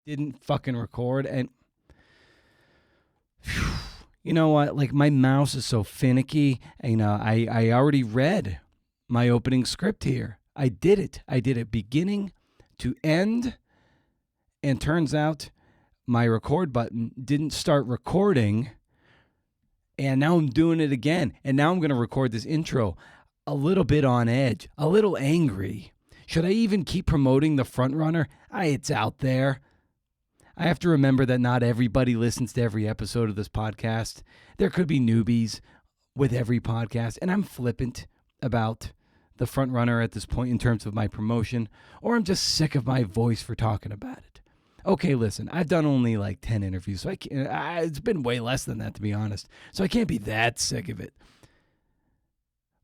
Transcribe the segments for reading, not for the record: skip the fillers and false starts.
didn't fucking record. And you know what? Like, my mouse is so finicky. You know, I already read my opening script here. I did it beginning to end. And turns out my record button didn't start recording. And now I'm doing it again. And now I'm going to record this intro a little bit on edge, a little angry. Should I even keep promoting the front runner? It's out there. I have to remember that not everybody listens to every episode of this podcast. There could be newbies with every podcast, and I'm flippant about the front runner at this point in terms of my promotion, or I'm just sick of my voice for talking about it. Okay, listen, I've done only like 10 interviews, so it's been way less than that, to be honest, so I can't be that sick of it.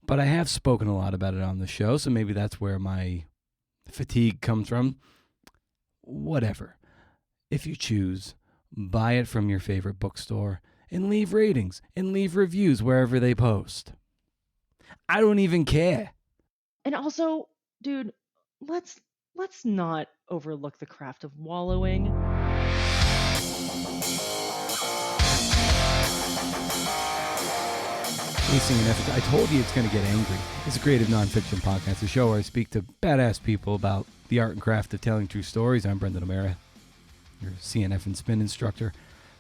But I have spoken a lot about it on the show, so maybe that's where my fatigue comes from. Whatever. If you choose, buy it from your favorite bookstore and leave ratings and leave reviews wherever they post. I don't even care. And also, dude, let's not overlook the craft of wallowing. I told you it's going to get angry. It's a creative nonfiction podcast, a show where I speak to badass people about the art and craft of telling true stories. I'm Brendan O'Mara, your CNF and spin instructor.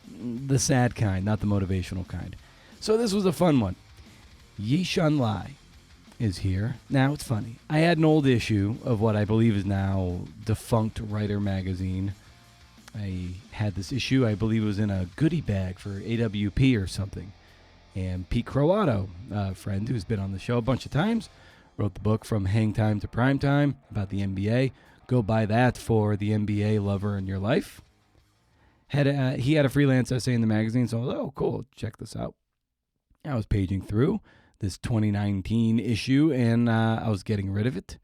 The sad kind, not the motivational kind. So this was a fun one. Yi Shun Lai is here. Now, it's funny. I had an old issue of what I believe is now defunct Writer magazine. I had this issue, I believe it was in a goodie bag for AWP or something. And Pete Croatto, a friend who's been on the show a bunch of times, wrote the book From Hang Time to Prime Time about the NBA. Go buy that for the NBA lover in your life. He had a freelance essay in the magazine, so I was like, oh, cool, check this out. I was paging through this 2019 issue, and I was getting rid of it.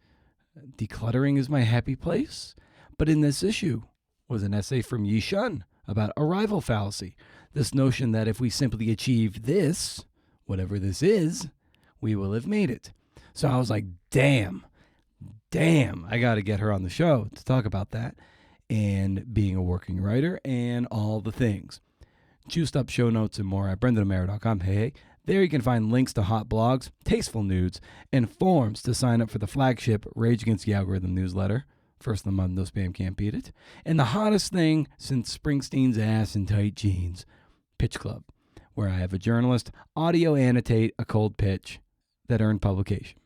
Decluttering is my happy place. But in this issue was an essay from Yi Shun about arrival fallacy. This notion that if we simply achieve this, whatever this is, we will have made it. So I was like, damn, I got to get her on the show to talk about that and being a working writer and all the things. Juiced up show notes and more at BrendanO'Mara.com. Hey, there you can find links to hot blogs, tasteful nudes, and forms to sign up for the flagship Rage Against the Algorithm newsletter. First of the month, no spam, can't beat it. And the hottest thing since Springsteen's ass in tight jeans, Pitch Club, where I have a journalist audio annotate a cold pitch that earned publication.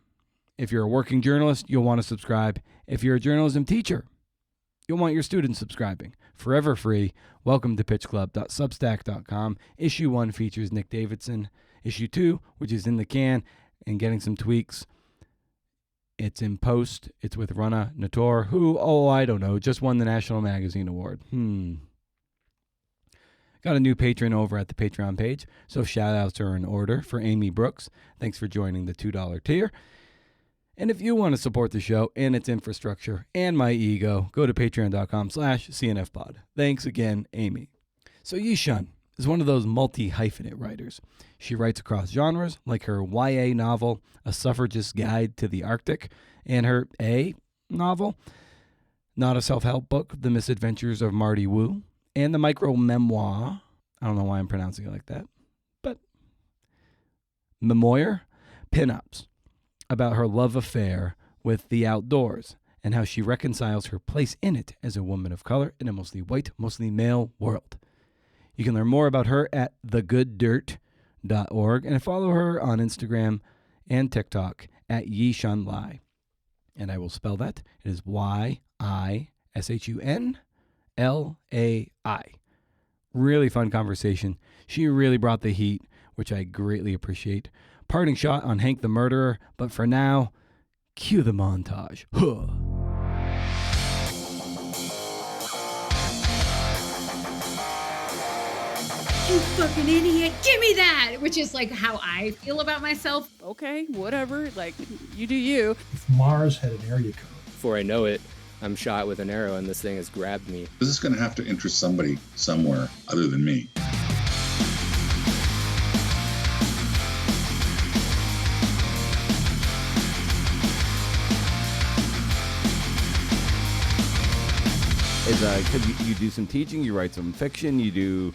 If you're a working journalist, you'll want to subscribe. If you're a journalism teacher, you'll want your students subscribing. Forever free. Welcome to pitchclub.substack.com. Issue 1 features Nick Davidson. Issue 2, which is in the can and getting some tweaks, it's in post. It's with Rana Nator, who, I don't know, just won the National Magazine Award. Got a new patron over at the Patreon page, so shout-outs are in order for Amy Brooks. Thanks for joining the $2 tier. And if you want to support the show and its infrastructure and my ego, go to patreon.com/CNFpod. Thanks again, Amy. So Yi Shun is one of those multi-hyphenate writers. She writes across genres, like her YA novel, A Suffragist Guide to the Arctic, and her A novel, not a self-help book, The Misadventures of Marty Wu, and the micro-memoir, I don't know why I'm pronouncing it like that, but memoir, Pinups, about her love affair with the outdoors and how she reconciles her place in it as a woman of color in a mostly white, mostly male world. You can learn more about her at thegooddirt.org and follow her on Instagram and TikTok at Yi Shun Lai. And I will spell that. It is YISHUNLAI. Really fun conversation. She really brought the heat, which I greatly appreciate. Parting shot on Hank the Murderer, but for now, cue the montage. Huh. You fucking idiot, give me that! Which is like how I feel about myself. Okay, whatever, like, you do you. If Mars had an area code. Before I know it, I'm shot with an arrow and this thing has grabbed me. This is going to have to interest somebody somewhere other than me. is because you do some teaching, you write some fiction, you do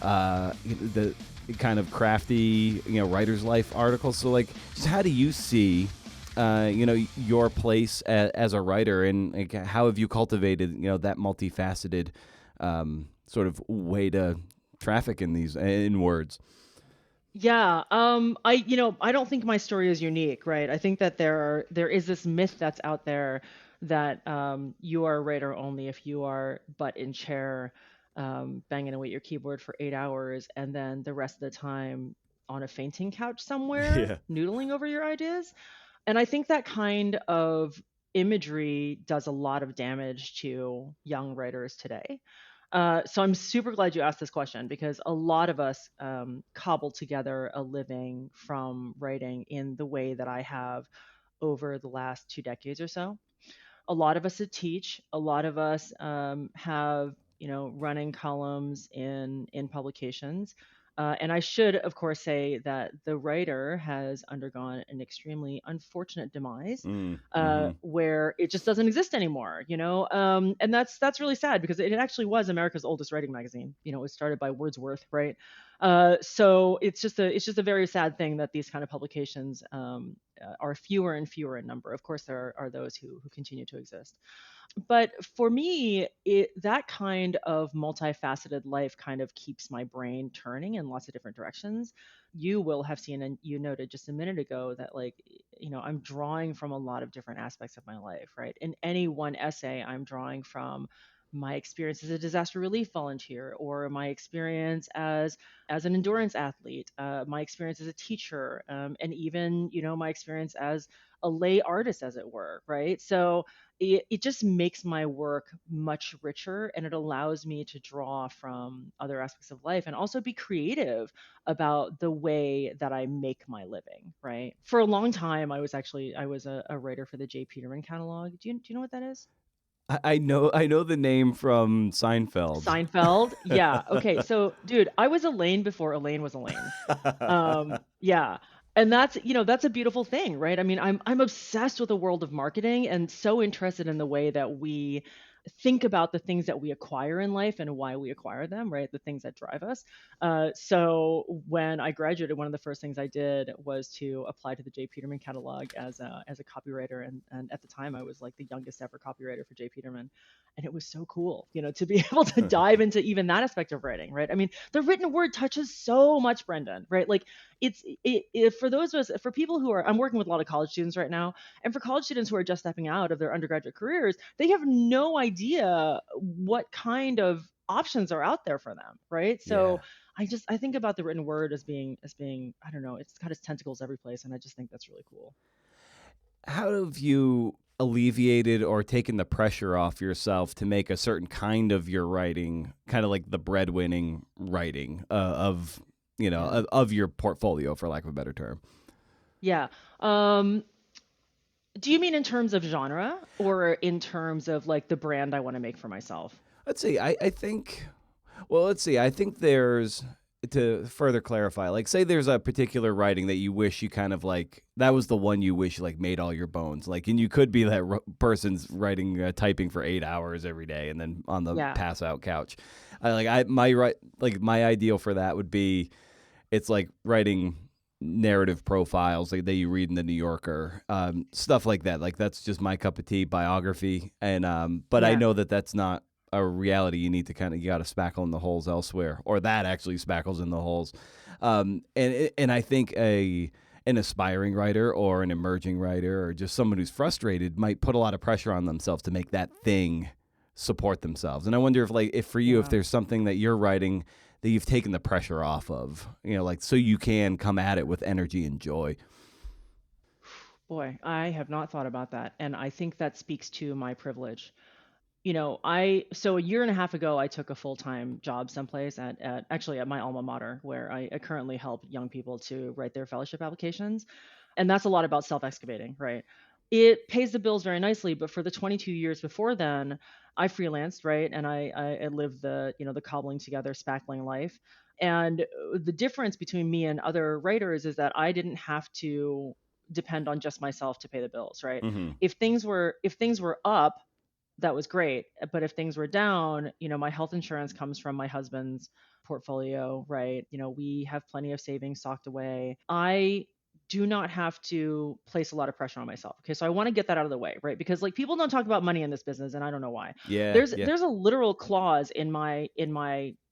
the kind of crafty, writer's life articles. So, like, just how do you see, your place as a writer, and like, how have you cultivated, that multifaceted sort of way to traffic in words? Yeah, I don't think my story is unique, right? I think that there is this myth that's out there that you are a writer only if you are butt in chair, banging away at your keyboard for 8 hours, and then the rest of the time on a fainting couch somewhere, Yeah. noodling over your ideas. And I think that kind of imagery does a lot of damage to young writers today. So I'm super glad you asked this question, because a lot of us cobble together a living from writing in the way that I have over the last 2 decades or so. A lot of us that teach, a lot of us have running columns in publications. And I should, of course, say that the writer has undergone an extremely unfortunate demise, Mm-hmm. where it just doesn't exist anymore. And that's really sad, because it actually was America's oldest writing magazine. It was started by Wordsworth, right? So it's just a very sad thing that these kind of publications are fewer and fewer in number. Of course, there are those who continue to exist. But for me, that kind of multifaceted life kind of keeps my brain turning in lots of different directions. You will have seen, and you noted just a minute ago, that, like, I'm drawing from a lot of different aspects of my life, right? In any one essay, I'm drawing from my experience as a disaster relief volunteer, or my experience as an endurance athlete, my experience as a teacher, and even my experience as a lay artist, as it were, right? So it just makes my work much richer, and it allows me to draw from other aspects of life and also be creative about the way that I make my living, right? For a long time, I was a writer for the J. Peterman catalog. Do you know what that is? I know the name from Seinfeld. Seinfeld. Yeah. Okay. So, dude, I was Elaine before Elaine was Elaine. Yeah. And that's a beautiful thing, right? I mean, I'm obsessed with the world of marketing, and so interested in the way that we think about the things that we acquire in life and why we acquire them, right? The things that drive us. So when I graduated, one of the first things I did was to apply to the J. Peterman catalog as a copywriter, and at the time I was like the youngest ever copywriter for J. Peterman, and it was so cool, to be able to dive into even that aspect of writing, right? I mean, the written word touches so much, Brendan, right? Like, for those of us, for people who I'm working with a lot of college students right now, and for college students who are just stepping out of their undergraduate careers, they have no idea what kind of options are out there for them, right? So I think about the written word as being I don't know, it's got its tentacles every place, and I just think that's really cool. How have you alleviated or taken the pressure off yourself to make a certain kind of your writing, kind of like the breadwinning writing of your portfolio, for lack of a better term? Yeah. Do you mean in terms of genre, or in terms of like the brand I want to make for myself? Let's see. I think. Well, let's see. I think there's, to further clarify, like, say there's a particular writing that you wish you kind of like, that was the one you wish like made all your bones, like, and you could be that person's writing, typing for 8 hours every day and then on the pass out couch. My ideal for that would be, it's like writing narrative profiles like that you read in the New Yorker, stuff like that. Like, that's just my cup of tea, biography. And but I know that that's not a reality. You need to you got to spackle in the holes elsewhere, or that actually spackles in the holes. And I think an aspiring writer or an emerging writer or just someone who's frustrated might put a lot of pressure on themselves to make that thing support themselves. And I wonder if for you, if there's something that you're writing that you've taken the pressure off of, like, so you can come at it with energy and joy. Boy, I have not thought about that, and I think that speaks to my privilege. So a year and a half ago, I took a full-time job someplace actually at my alma mater, where I currently help young people to write their fellowship applications. And that's a lot about self-excavating, right? It pays the bills very nicely, but for the 22 years before then, I freelanced, right? And I lived the cobbling together, spackling life. And the difference between me and other writers is that I didn't have to depend on just myself to pay the bills, right? Mm-hmm. If things were up, that was great. But if things were down, my health insurance comes from my husband's portfolio, right? We have plenty of savings socked away. I do not have to place a lot of pressure on myself. Okay. So I want to get that out of the way, right? Because like people don't talk about money in this business, and I don't know why. Yeah, There's yeah. there's a literal clause in my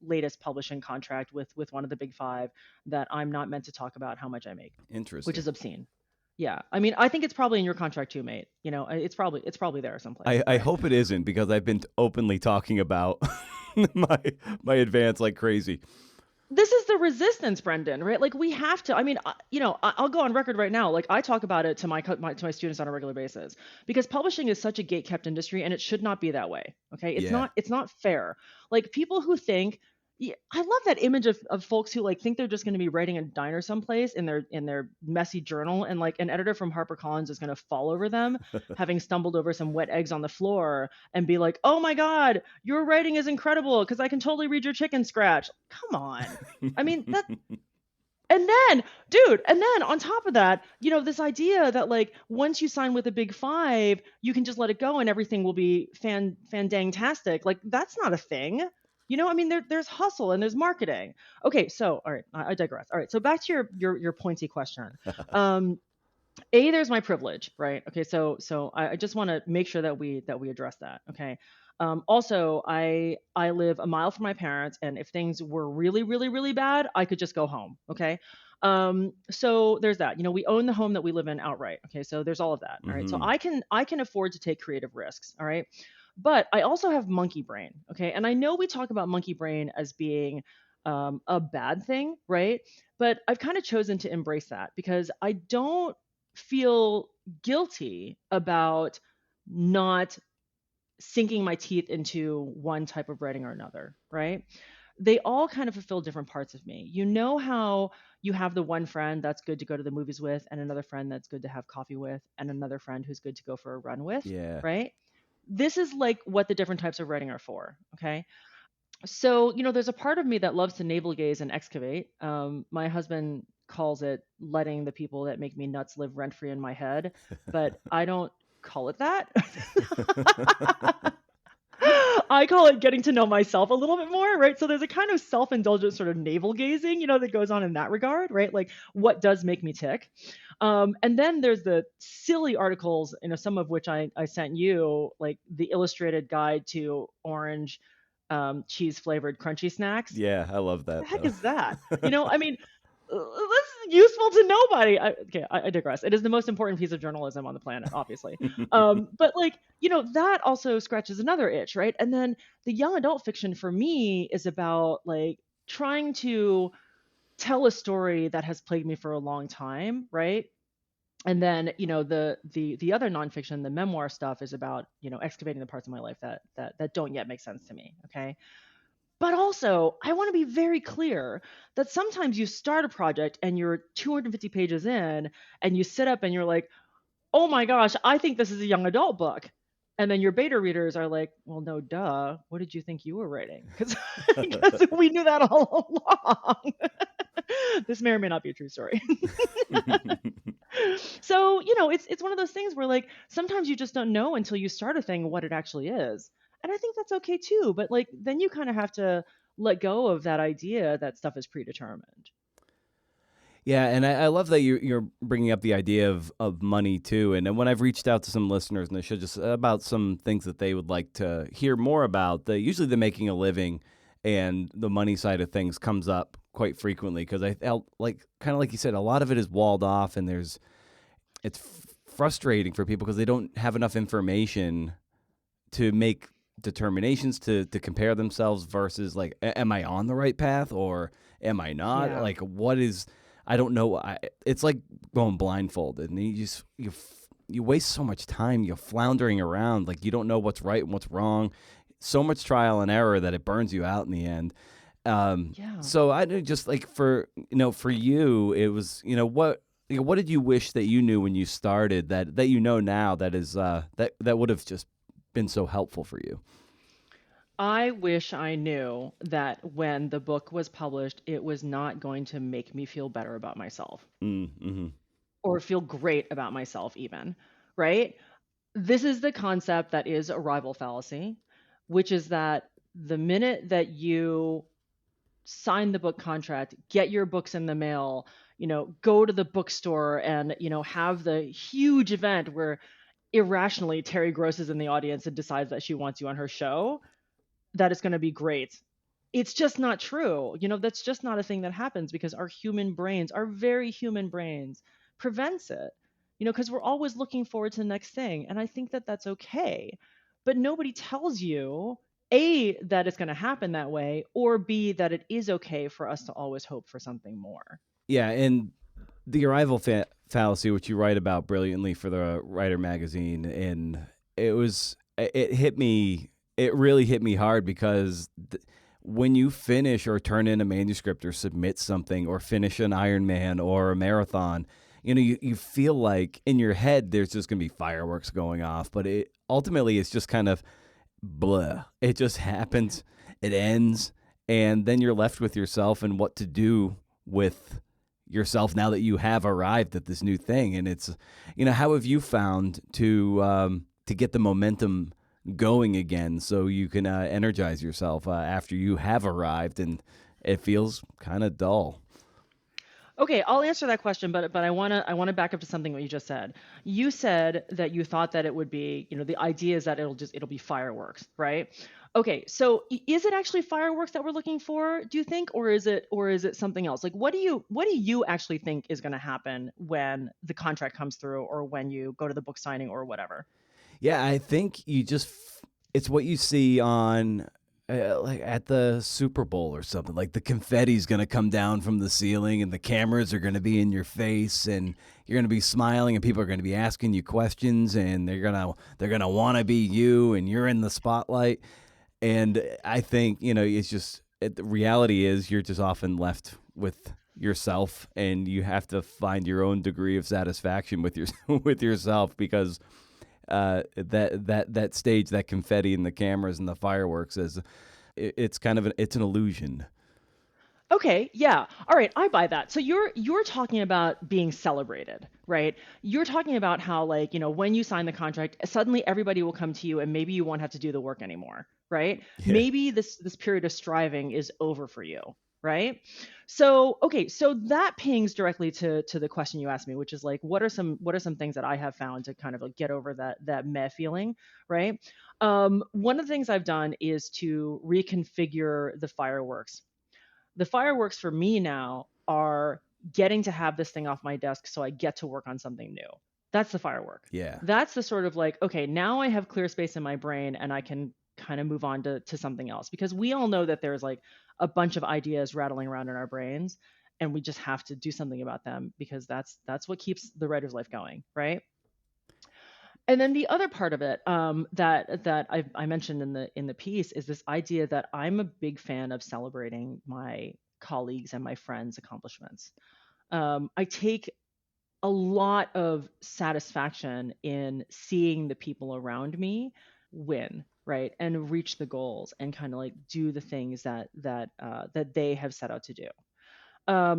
latest publishing contract with one of the big five that I'm not meant to talk about how much I make, Interesting. which is obscene. Yeah. I mean, I think it's probably in your contract too, mate. It's probably there someplace. I right? hope it isn't, because I've been openly talking about my advance like crazy. This is the resistance, Brendan, right? Like we have to. I mean, I'll go on record right now. Like I talk about it to my students on a regular basis, because publishing is such a gate-kept industry, and it should not be that way. Okay, it's not fair. Like people who think, I love that image of folks who like think they're just going to be writing a diner someplace in their messy journal, and like an editor from HarperCollins is going to fall over them, having stumbled over some wet eggs on the floor, and be like, "Oh my God, your writing is incredible because I can totally read your chicken scratch." Come on, I mean that. And then on top of that, this idea that like once you sign with a big five, you can just let it go and everything will be fandangtastic. Like that's not a thing. I mean, there's hustle and there's marketing. Okay, so all right, I digress. All right, so back to your pointy question. There's my privilege, right? Okay, so I just want to make sure that we address that. Okay. Also, I live a mile from my parents, and if things were really, really, really bad, I could just go home. Okay. So there's that. We own the home that we live in outright. Okay, so there's all of that. All right, so I can afford to take creative risks. All right. But I also have monkey brain, okay? And I know we talk about monkey brain as being a bad thing, right? But I've kind of chosen to embrace that because I don't feel guilty about not sinking my teeth into one type of writing or another, right? They all kind of fulfill different parts of me. How you have the one friend that's good to go to the movies with, and another friend that's good to have coffee with, and another friend who's good to go for a run with, right? This is like what the different types of writing are for. Okay. So, there's a part of me that loves to navel gaze and excavate. My husband calls it letting the people that make me nuts live rent free in my head, but I don't call it that. I call it getting to know myself a little bit more, right? So there's a kind of self-indulgent sort of navel gazing, that goes on in that regard, right? Like what does make me tick? And then there's the silly articles, some of which I sent you, like the illustrated guide to orange cheese flavored crunchy snacks. Yeah, I love that. What the heck is that? I mean, that's useful to nobody. I digress. It is the most important piece of journalism on the planet, obviously. But like, that also scratches another itch, right? And then the young adult fiction for me is about like trying to tell a story that has plagued me for a long time, right? And then, the other nonfiction, the memoir stuff, is about, excavating the parts of my life that don't yet make sense to me. Okay. But also, I want to be very clear that sometimes you start a project and you're 250 pages in and you sit up and you're like, oh my gosh, I think this is a young adult book. And then your beta readers are like, well, no, duh. What did you think you were writing? Because we knew that all along. This may or may not be a true story. So, it's one of those things where like sometimes you just don't know until you start a thing what it actually is. And I think that's okay too. But like then you kind of have to let go of that idea that stuff is predetermined. Yeah, and I love that you're bringing up the idea of money too. And when I've reached out to some listeners and they should just about some things that they would like to hear more about, usually the making a living and the money side of things comes up quite frequently because I felt like kind of like you said, a lot of it is walled off, and it's frustrating for people because they don't have enough information to make determinations to compare themselves versus like, am I on the right path or am I not? Yeah. Like, what is? I don't know. It's like going blindfolded, and you waste so much time. You're floundering around, like you don't know what's right and what's wrong. So much trial and error that it burns you out in the end. So I just like for you, it was what did you wish that you knew when you started that you know now that is that would have just been so helpful for you? I wish I knew that when the book was published, it was not going to make me feel better about myself Mm-hmm. or feel great about myself even, right? This is the concept that is arrival fallacy, which is that the minute that you sign the book contract, get your books in the mail, go to the bookstore and, have the huge event where irrationally Terry Gross is in the audience and decides that she wants you on her show, that it's going to be great. It's just not true. That's just not a thing that happens because our human brains, our very human brains, prevents it. Because we're always looking forward to the next thing. And I think that that's okay. But nobody tells you, A, that it's going to happen that way, or B, that it is okay for us to always hope for something more. Yeah, and the arrival fallacy, which you write about brilliantly for the Writer magazine, and it hit me. It really hit me hard because when you finish or turn in a manuscript or submit something or finish an Ironman or a marathon, you feel like in your head there's just going to be fireworks going off, but ultimately it's just kind of blah. It just happens. It ends, and then you're left with yourself and what to do with yourself now that you have arrived at this new thing. And it's, how have you found to get the momentum going again so you can energize yourself after you have arrived and it feels kind of dull? Okay, I'll answer that question, but I wanna back up to something what you just said. You said that you thought that it would be, the idea is that it'll be fireworks, right? Okay, so is it actually fireworks that we're looking for, do you think, or is it something else? Like what do you actually think is going to happen when the contract comes through or when you go to the book signing or whatever? Yeah, I think it's what you see on like at the Super Bowl or something. Like the confetti's going to come down from the ceiling and the cameras are going to be in your face and you're going to be smiling and people are going to be asking you questions and they're going to want to be you and you're in the spotlight. And I think, it's just the reality is you're just often left with yourself and you have to find your own degree of satisfaction with with yourself because that stage, that confetti and the cameras and the fireworks it's kind of it's an illusion. Okay, yeah. All right, I buy that. So you're talking about being celebrated, right? You're talking about how when you sign the contract, suddenly everybody will come to you and maybe you won't have to do the work anymore, right? Yeah. Maybe this period of striving is over for you, right? So, okay, so that pings directly to the question you asked me, which is what are some things that I have found to kind of get over that meh feeling, right? One of the things I've done is to reconfigure the fireworks. The fireworks for me now are getting to have this thing off my desk so I get to work on something new. That's the firework. Yeah. That's the sort of okay, now I have clear space in my brain and I can kind of move on to something else because we all know that there's a bunch of ideas rattling around in our brains and we just have to do something about them because that's what keeps the writer's life going, right? And then the other part of it that I mentioned in the piece is this idea that I'm a big fan of celebrating my colleagues and my friends' accomplishments. I take a lot of satisfaction in seeing the people around me win, right, and reach the goals and kind of do the things that they have set out to do.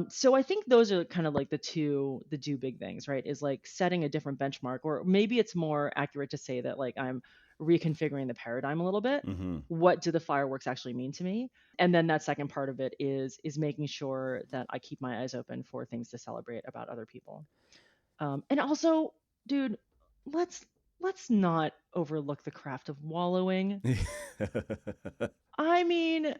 So I think those are kind of the two big things, right? Is setting a different benchmark, or maybe it's more accurate to say that I'm reconfiguring the paradigm a little bit. Mm-hmm. What do the fireworks actually mean to me? And then that second part of it is making sure that I keep my eyes open for things to celebrate about other people. And also, dude, let's not overlook the craft of wallowing. I mean,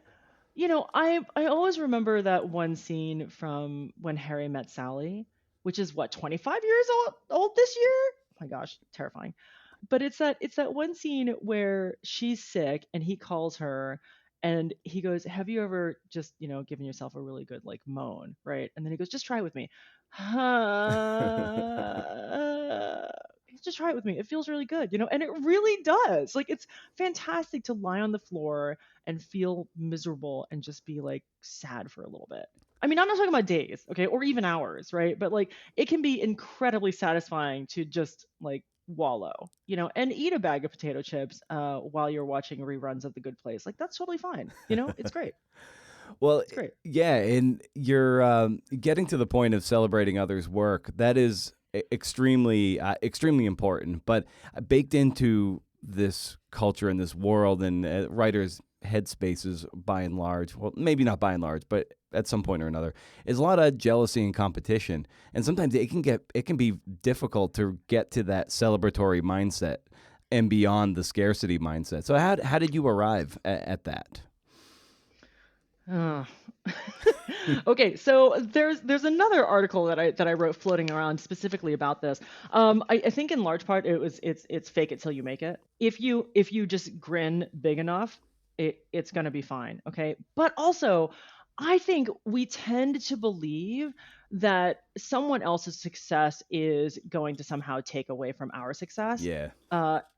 I always remember that one scene from When Harry Met Sally, which is 25 years old this year? Oh my gosh, terrifying. But it's that one scene where she's sick and he calls her and he goes, "Have you ever just, given yourself a really good moan, right?" And then he goes, "Just try it with me." Just try it with me. It feels really good, and it really does. It's fantastic to lie on the floor and feel miserable and just be sad for a little bit. I mean, I'm not talking about days, okay, or even hours, right? But it can be incredibly satisfying to just wallow, and eat a bag of potato chips while you're watching reruns of The Good Place. That's totally fine. It's great. Well, It's great. yeah, and you're getting to the point of celebrating others' work. That is extremely important. But baked into this culture and this world and writers' headspaces, by and large, well, maybe not by and large, but at some point or another, is a lot of jealousy and competition. And sometimes it can be difficult to get to that celebratory mindset and beyond the scarcity mindset. So how did you arrive at that? Oh. Okay, so there's another article that I wrote floating around specifically about this. I think in large part it's fake it till you make it. If you just grin big enough, it's gonna be fine. Okay, but also I think we tend to believe that someone else's success is going to somehow take away from our success. Yeah.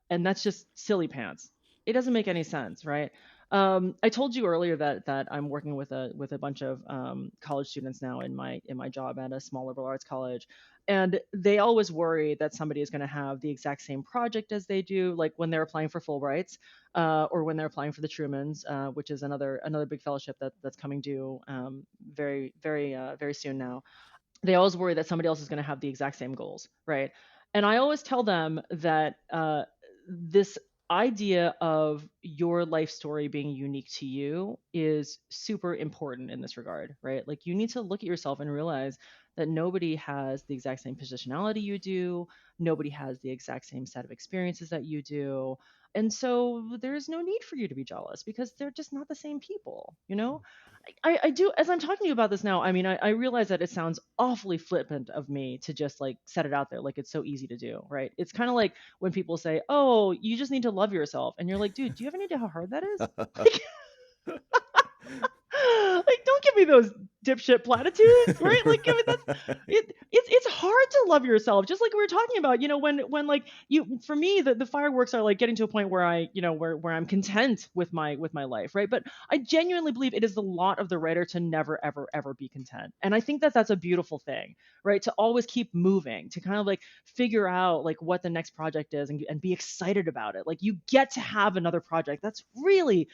And that's just silly pants. It doesn't make any sense, right? I told you earlier that I'm working with a bunch of college students now in my job at a small liberal arts college, and they always worry that somebody is going to have the exact same project as they do, like when they're applying for Fulbrights, or when they're applying for the Trumans, which is another big fellowship that's coming due very soon now. They always worry that somebody else is going to have the exact same goals, right? And I always tell them that this idea of your life story being unique to you is super important in this regard, right? Like you need to look at yourself and realize that nobody has the exact same positionality you do, nobody has the exact same set of experiences that you do. And so there's no need for you to be jealous because they're just not the same people, you know? I do, as I'm talking to you about this now, I mean, I realize that it sounds awfully flippant of me to just like set it out there like it's so easy to do, right? It's kind of like when people say, oh, you just need to love yourself. And you're like, dude, do you have any idea how hard that is? Like, don't give me those dipshit platitudes, right? Like, I mean, it's hard to love yourself, just like we were talking about. You know, when like for me, the fireworks are like getting to a point where where I'm content with my life, right? But I genuinely believe it is the lot of the writer to never ever ever be content, and I think that that's a beautiful thing, right? To always keep moving, to kind of like figure out like what the next project is and be excited about it. Like you get to have another project. That's really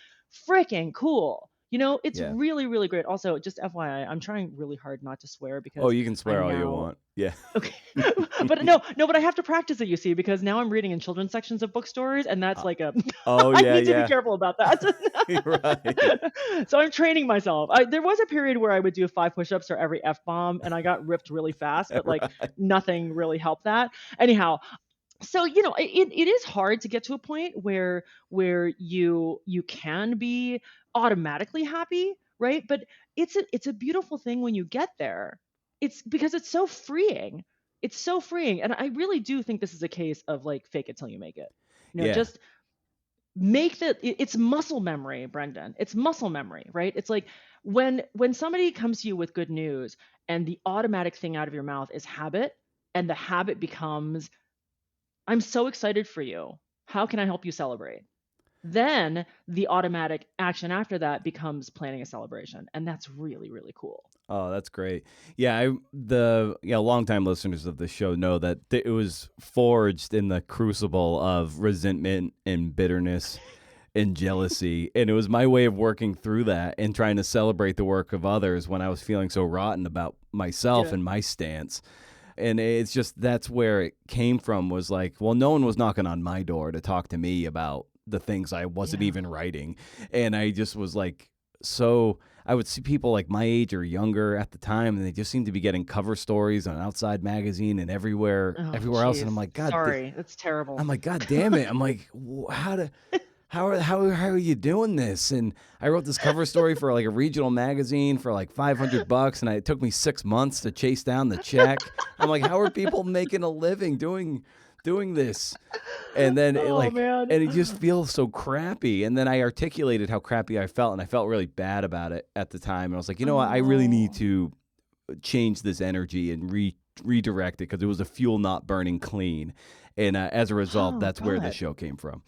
freaking cool. You know, it's Yeah. really, really great. Also, just FYI, I'm trying really hard not to swear because Oh, you can swear I'm all you now want. Yeah. okay. But no, but I have to practice it, you see, because now I'm reading in children's sections of bookstores, and that's like a Oh, I yeah, need to yeah. be careful about that. Right. So I'm training myself. There was a period where I would do 5 push-ups for every F-bomb, and I got ripped really fast, but like Right. nothing really helped that. Anyhow, so it is hard to get to a point where you can be automatically happy, right? But it's a beautiful thing when you get there. It's because it's so freeing. It's so freeing, and I really do think this is a case of like fake it till you make it. Yeah. Just make it's muscle memory, Brendan. It's muscle memory, right? It's like when somebody comes to you with good news and the automatic thing out of your mouth is habit, and the habit becomes, I'm so excited for you. How can I help you celebrate? Then the automatic action after that becomes planning a celebration. And that's really, really cool. Oh, that's great. Yeah, longtime listeners of the show know that it was forged in the crucible of resentment and bitterness and jealousy. And it was my way of working through that and trying to celebrate the work of others when I was feeling so rotten about myself and my stance. And it's just, that's where it came from, was like, well, no one was knocking on my door to talk to me about the things I wasn't even writing. And I just was like, so I would see people like my age or younger at the time, and they just seemed to be getting cover stories on Outside Magazine and everywhere else. And I'm like, God, sorry, that's terrible. I'm like, God damn it. I'm like, how are you doing this? And I wrote this cover story for like a regional magazine for like $500, and it took me 6 months to chase down the check. I'm like, how are people making a living doing this? And then it just feels so crappy. And then I articulated how crappy I felt, and I felt really bad about it at the time. And I was like, you know what? I really need to change this energy and redirect it, because it was a fuel not burning clean. And as a result, that's where the show came from.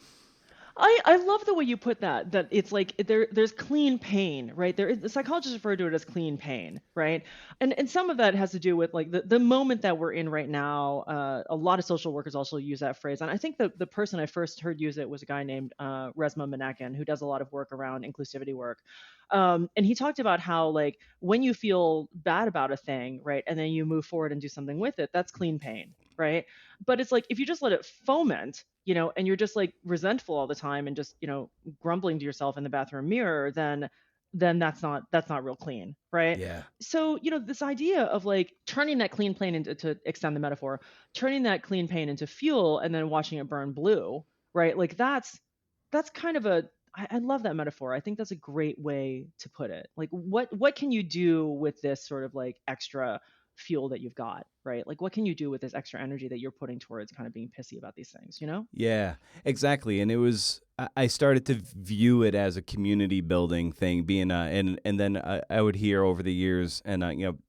I love the way you put that it's like there's clean pain, right? The psychologists refer to it as clean pain, right? And some of that has to do with like the moment that we're in right now. A lot of social workers also use that phrase. And I think the person I first heard use it was a guy named Resma Menaken, who does a lot of work around inclusivity work. And he talked about how like when you feel bad about a thing, right, and then you move forward and do something with it, that's clean pain. right? But it's like if you just let it foment, and you're just like resentful all the time and just, grumbling to yourself in the bathroom mirror, then that's not real clean, right? Yeah. So, this idea of like turning that clean pain into, to extend the metaphor, turning that clean pain into fuel and then watching it burn blue, right? Like that's kind of I love that metaphor. I think that's a great way to put it. Like what can you do with this sort of like extra fuel that you've got, right? Like what can you do with this extra energy that you're putting towards kind of being pissy about these things, Yeah, exactly. And it was, I started to view it as a community building thing, being, and then I would hear over the years, and,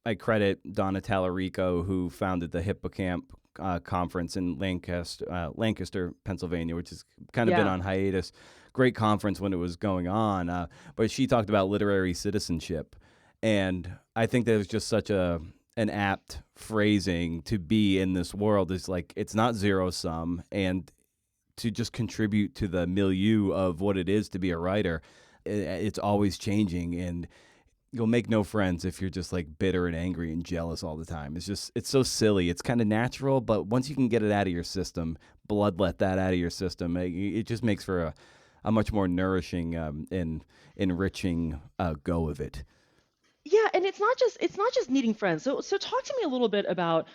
I credit Donna Tallarico, who founded the Hippocamp conference in Lancaster, Pennsylvania, which has kind of been Yeah. on hiatus. Great conference when it was going on. But she talked about literary citizenship. And I think that was just such an apt phrasing to be in this world. Is like, it's not zero sum, and to just contribute to the milieu of what it is to be a writer. It's always changing, and you'll make no friends if you're just like bitter and angry and jealous all the time. It's so silly. It's kind of natural, but once you can get it out of your system, bloodlet that out of your system, it just makes for a much more nourishing and enriching go of it. Yeah, and it's not just needing friends. So talk to me a little bit about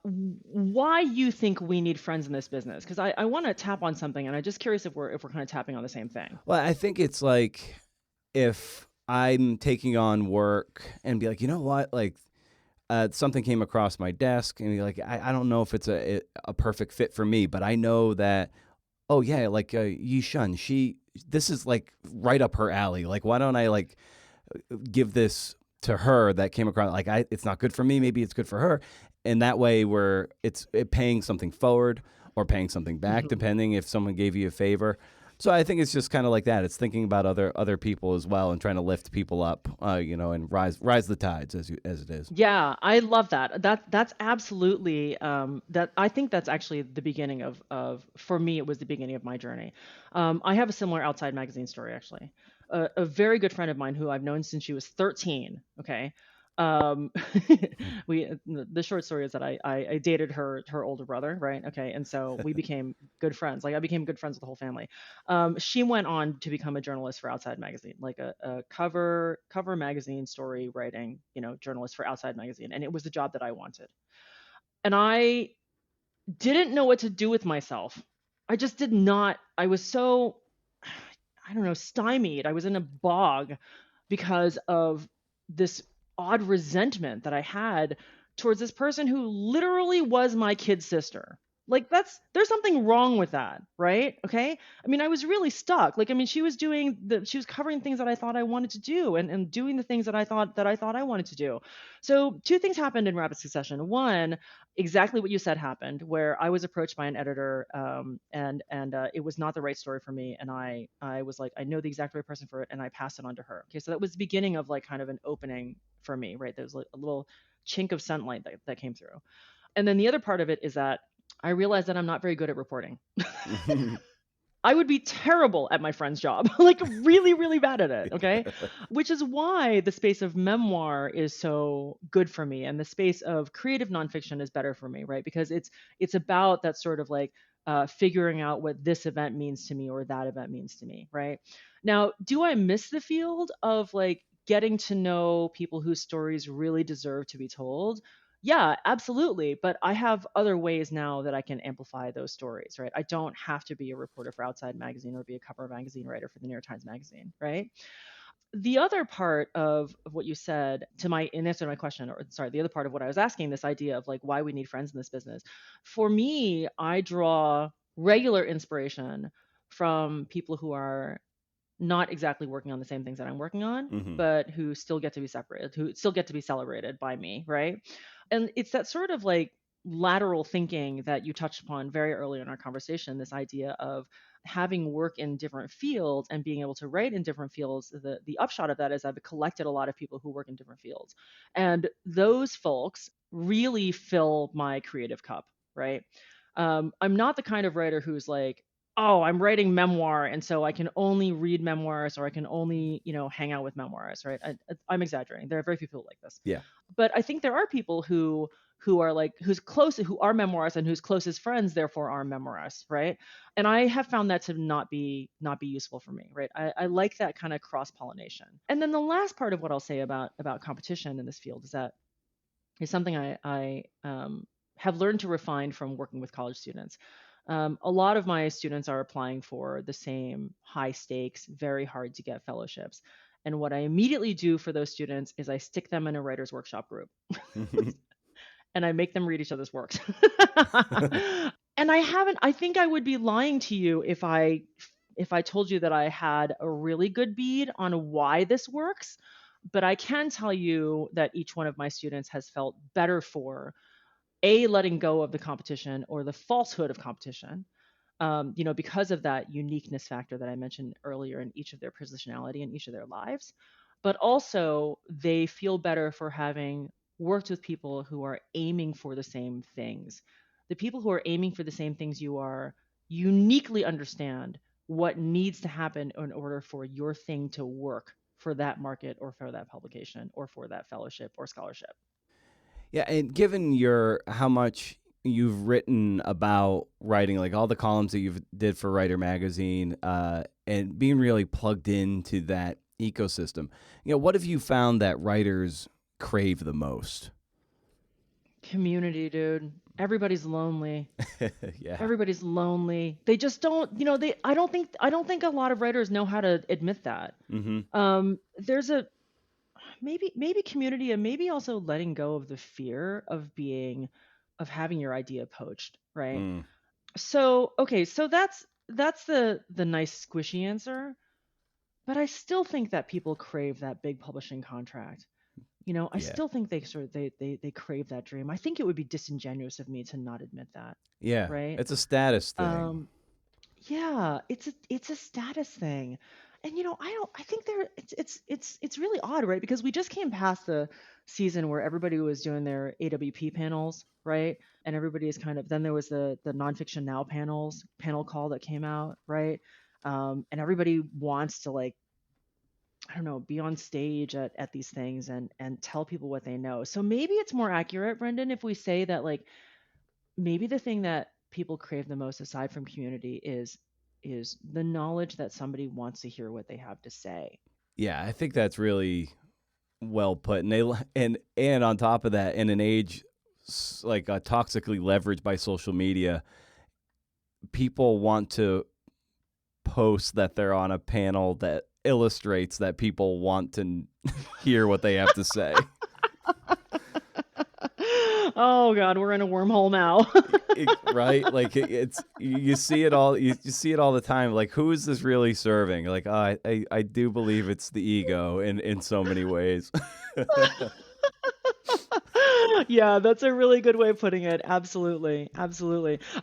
why you think we need friends in this business, because I want to tap on something, and I'm just curious if we're kind of tapping on the same thing. Well, I think it's like if I'm taking on work and be like, you know what, like something came across my desk, and be like, I don't know if it's a perfect fit for me, but I know that, oh yeah, like Yi Shun, this is like right up her alley. Like, why don't I like give this to her that came across, like, it's not good for me, maybe it's good for her, and that way it's paying something forward or paying something back, depending if someone gave you a favor. So I think it's just kind of like that. It's thinking about other people as well, and trying to lift people up, and rise the tides as it is. Yeah, I love that. That's absolutely that. I think that's actually the beginning of for me. It was the beginning of my journey. I have a similar Outside magazine story actually. A very good friend of mine who I've known since she was 13. Okay. Um, the short story is that I dated her older brother, right? Okay, and so we became good friends. Like I became good friends with the whole family. She went on to become a journalist for Outside magazine, like a cover magazine story writing, journalist for Outside magazine, and it was the job that I wanted. And I didn't know what to do with myself. I just did not. I was so, I don't know, stymied. I was in a bog because of this odd resentment that I had towards this person who literally was my kid sister. Like there's something wrong with that, right? Okay. I mean, I was really stuck. Like, I mean, she was covering things that I thought I wanted to do, and doing the things that I thought I wanted to do. So two things happened in rapid succession. One, exactly what you said happened, where I was approached by an editor, and it was not the right story for me, and I was like, I know the exact right person for it, and I passed it on to her. Okay, so that was the beginning of like kind of an opening for me, right? There was like a little chink of sunlight that came through. And then the other part of it is that I realized that I'm not very good at reporting. I would be terrible at my friend's job, like really, really bad at it. Okay. Which is why the space of memoir is so good for me. And the space of creative nonfiction is better for me, right? Because it's about that sort of like figuring out what this event means to me or that event means to me, right? Now, do I miss the field of like getting to know people whose stories really deserve to be told? Yeah, absolutely. But I have other ways now that I can amplify those stories, right? I don't have to be a reporter for Outside Magazine or be a cover magazine writer for the New York Times Magazine, right? The other part of what you said in answer to my question, or sorry, the other part of what I was asking, this idea of like why we need friends in this business. For me, I draw regular inspiration from people who are not exactly working on the same things that I'm working on, but who still get to be separated, who still get to be celebrated by me, right? And it's that sort of like lateral thinking that you touched upon very early in our conversation, this idea of having work in different fields and being able to write in different fields. The upshot of that is I've collected a lot of people who work in different fields. And those folks really fill my creative cup, right? I'm not the kind of writer who's like, oh, I'm writing memoir, and so I can only read memoirs, or I can only, hang out with memoirs, right? I'm exaggerating. There are very few people like this. Yeah. But I think there are people who are like who are memoirists and whose closest friends therefore are memoirists, right? And I have found that to not be useful for me, right? I like that kind of cross pollination. And then the last part of what I'll say about competition in this field is something I have learned to refine from working with college students. A lot of my students are applying for the same high stakes, very hard to get fellowships. And what I immediately do for those students is I stick them in a writer's workshop group and I make them read each other's works. And I think I would be lying to you if I told you that I had a really good bead on why this works. But I can tell you that each one of my students has felt better for letting go of the competition or the falsehood of competition, because of that uniqueness factor that I mentioned earlier in each of their positionality in each of their lives. But also, they feel better for having worked with people who are aiming for the same things. The people who are aiming for the same things you are uniquely understand what needs to happen in order for your thing to work for that market or for that publication or for that fellowship or scholarship. Yeah, and given how much you've written about writing, like all the columns that you've did for Writer Magazine, and being really plugged into that ecosystem, what have you found that writers crave the most? Community, dude. Everybody's lonely. Yeah. Everybody's lonely. They just don't, I don't think a lot of writers know how to admit that. Mm-hmm. There's a maybe community, and maybe also letting go of the fear of having your idea poached, right? Mm. So that's the nice squishy answer, but I still think that people crave that big publishing contract. I Yeah. still think they crave that dream. I think it would be disingenuous of me to not admit that. Yeah. Right? It's a status thing. Yeah, it's a status thing. And I think it's really odd, right? Because we just came past the season where everybody was doing their AWP panels, right? And everybody is then there was the Nonfiction Now panel call that came out, right? And everybody wants to, like, I don't know, be on stage at these things and tell people what they know. So maybe it's more accurate, Brendan, if we say that, like, maybe the thing that people crave the most aside from community is the knowledge that somebody wants to hear what they have to say. Yeah, I think that's really well put. And on top of that, in an age like toxically leveraged by social media, people want to post that they're on a panel that illustrates that people want to hear what they have to say. Oh God, we're in a wormhole now. Right? Like it's you see it all. You see it all the time. Like, who is this really serving? Like, I do believe it's the ego in so many ways. Yeah, that's a really good way of putting it. Absolutely.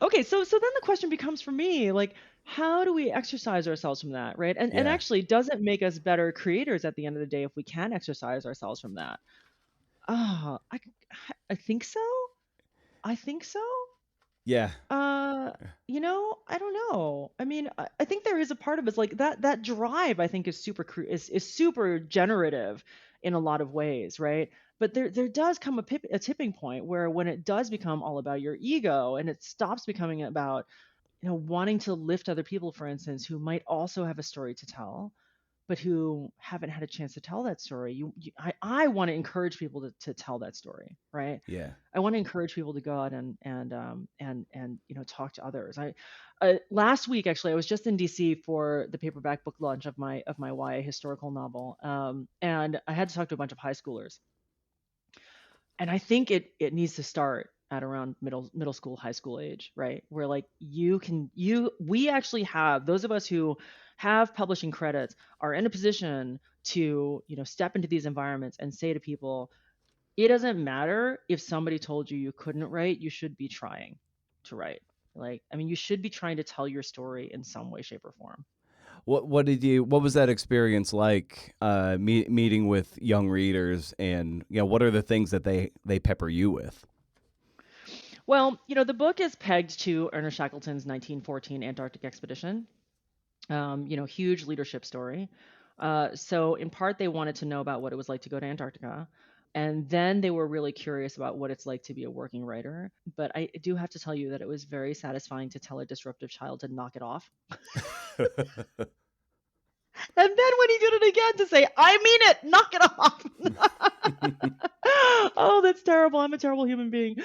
Okay, so then the question becomes for me, like, how do we exercise ourselves from that, right? And Yeah. actually, does it make us better creators at the end of the day if we can exercise ourselves from that? I think so. Yeah. I don't know. I mean, I think there is a part of it's like that drive, I think, is is super generative in a lot of ways, right? But there does come a tipping point where when it does become all about your ego and it stops becoming about, wanting to lift other people, for instance, who might also have a story to tell, but who haven't had a chance to tell that story. I want to encourage people to tell that story, right? Yeah. I want to encourage people to go out and talk to others. Last week, actually, I was just in DC for the paperback book launch of my YA historical novel, and I had to talk to a bunch of high schoolers. And I think it needs to start at around middle school, high school age, right? Where, like, we actually have, those of us who have publishing credits are in a position to, step into these environments and say to people, it doesn't matter if somebody told you couldn't write, you should be trying to write. Like, I mean, you should be trying to tell your story in some way, shape, or form. What was that experience like, meeting with young readers, and what are the things that they pepper you with? Well, the book is pegged to Ernest Shackleton's 1914 Antarctic expedition. Huge leadership story. So in part, they wanted to know about what it was like to go to Antarctica. And then they were really curious about what it's like to be a working writer. But I do have to tell you that it was very satisfying to tell a disruptive child to knock it off. And then when he did it again to say, I mean it, knock it off. Oh, that's terrible. I'm a terrible human being.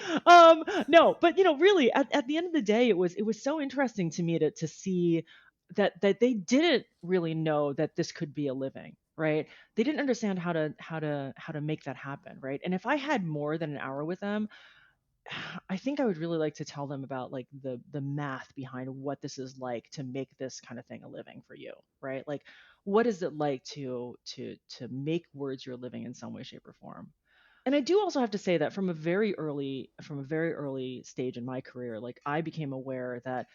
No, but really at the end of the day, it was so interesting to me to see that they didn't really know that this could be a living, right? They didn't understand how to make that happen, right? And if I had more than an hour with them, I think I would really like to tell them about like the math behind what this is like to make this kind of thing a living for you, right? Like what is it like to make words your living in some way, shape, or form? And I do also have to say that from a very early stage in my career, like I became aware that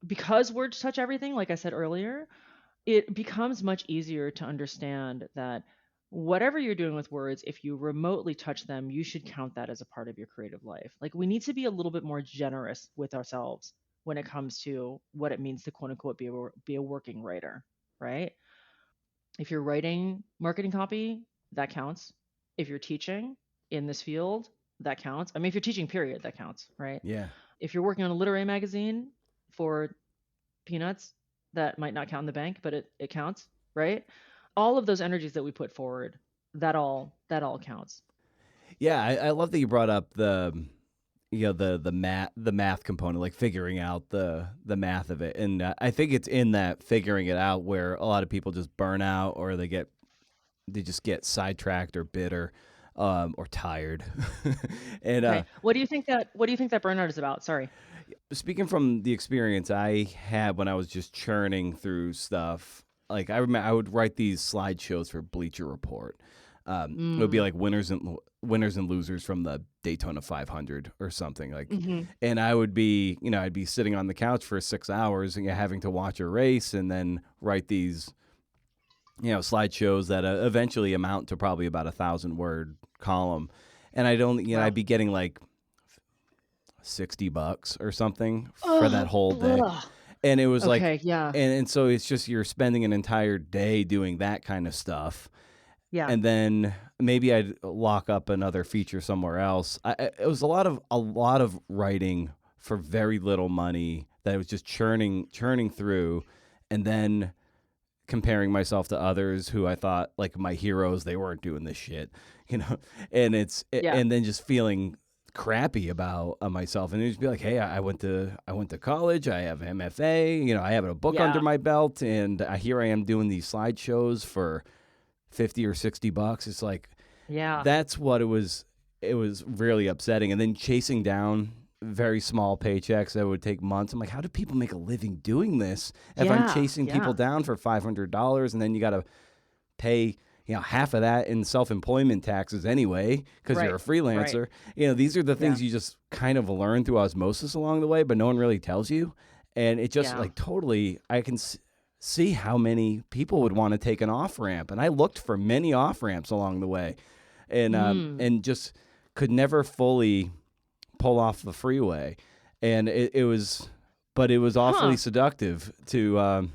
because words touch everything, like I said earlier, it becomes much easier to understand that whatever you're doing with words, if you remotely touch them, you should count that as a part of your creative life. Like we need to be a little bit more generous with ourselves when it comes to what it means to quote unquote be a working writer, right? If you're writing marketing copy, that counts. If you're teaching in this field, that counts. I mean, if you're teaching, period, that counts, right? Yeah. If you're working on a literary magazine for peanuts, that might not count in the bank, but it counts, right? All of those energies that we put forward, that all counts. Yeah, I love that you brought up the math component, like figuring out the math of it, and I think it's in that figuring it out where a lot of people just burn out, or they just get sidetracked or bitter, or tired. And Okay. What do you think that burnout is about? Sorry. speaking from the experience I had when I was just churning through stuff, like I remember I would write these slideshows for Bleacher Report. It would be like winners and losers from the Daytona 500 or something like, and I would be, I'd be sitting on the couch for 6 hours and having to watch a race and then write these, slideshows that eventually amount to probably about 1,000-word column, and I'd only, I'd be getting like $60 or something for that whole day. And it was Okay, like, yeah. and so it's just you're spending an entire day doing that kind of stuff. Yeah. And then maybe I'd lock up another feature somewhere else. It was a lot of writing for very little money that I was just churning through, and then comparing myself to others who I thought like my heroes. They weren't doing this shit, and and then just feeling crappy about myself, and just be like, hey, I went to college, I have MFA, I have a book under my belt, and here I am doing these slideshows for $50 or $60. It's like, that's what it was. It was really upsetting. And then chasing down very small paychecks that would take months. I'm like, how do people make a living doing this? If I'm chasing people down for $500, and then you got to pay, half of that in self-employment taxes anyway, because you're a freelancer. Right. These are the things you just kind of learn through osmosis along the way, but no one really tells you. And it just like totally, I can see how many people would want to take an off-ramp. And I looked for many off-ramps along the way, and just could never fully pull off the freeway. And it was awfully seductive to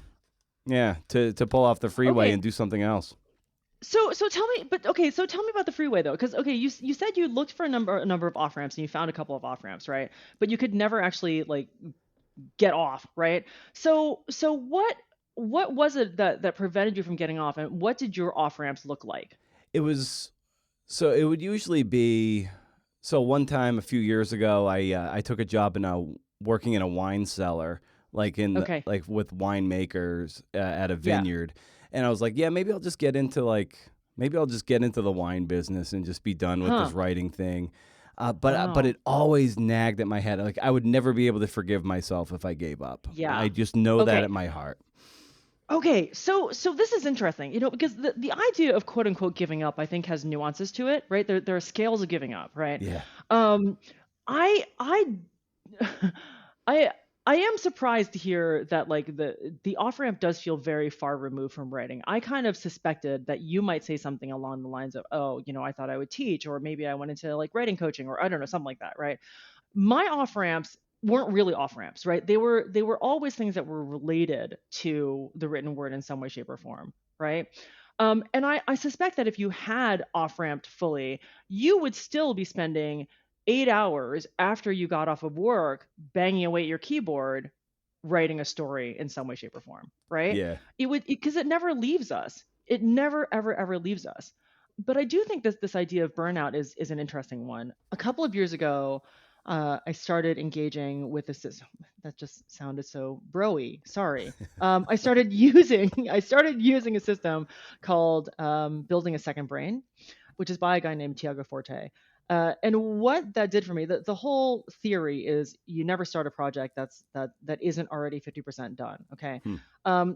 pull off the freeway and do something else. So tell me about the freeway though, because you said you looked for a number of off ramps and you found a couple of off ramps, right? But you could never actually like get off, right? So what was it that prevented you from getting off, and what did your off ramps look like? It would usually be. So one time a few years ago, I took a job working in a wine cellar, like with winemakers at a vineyard, and I was like, maybe I'll just get into the wine business and just be done with this writing thing. But it always nagged at my head. Like I would never be able to forgive myself if I gave up. Yeah, I just know that at my heart. Okay, so this is interesting, because the idea of quote unquote giving up, I think, has nuances to it, right? There are scales of giving up, right? Yeah. I am surprised to hear that like the off ramp does feel very far removed from writing. I kind of suspected that you might say something along the lines of, I thought I would teach, or maybe I went into like writing coaching, or I don't know, something like that, right? my off ramps weren't really off ramps, right? They were always things that were related to the written word in some way, shape, or form, right? And I suspect that if you had off ramped fully, you would still be spending 8 hours after you got off of work banging away at your keyboard writing a story in some way, shape, or form, right? Yeah. It would, because it never leaves us. It never, ever, ever leaves us. But I do think this idea of burnout is an interesting one. A couple of years ago, I started engaging with a system that just sounded so broy. Sorry. I started using a system called Building a Second Brain, which is by a guy named Tiago Forte. And what that did for me, the whole theory is you never start a project that isn't already 50% done. Okay.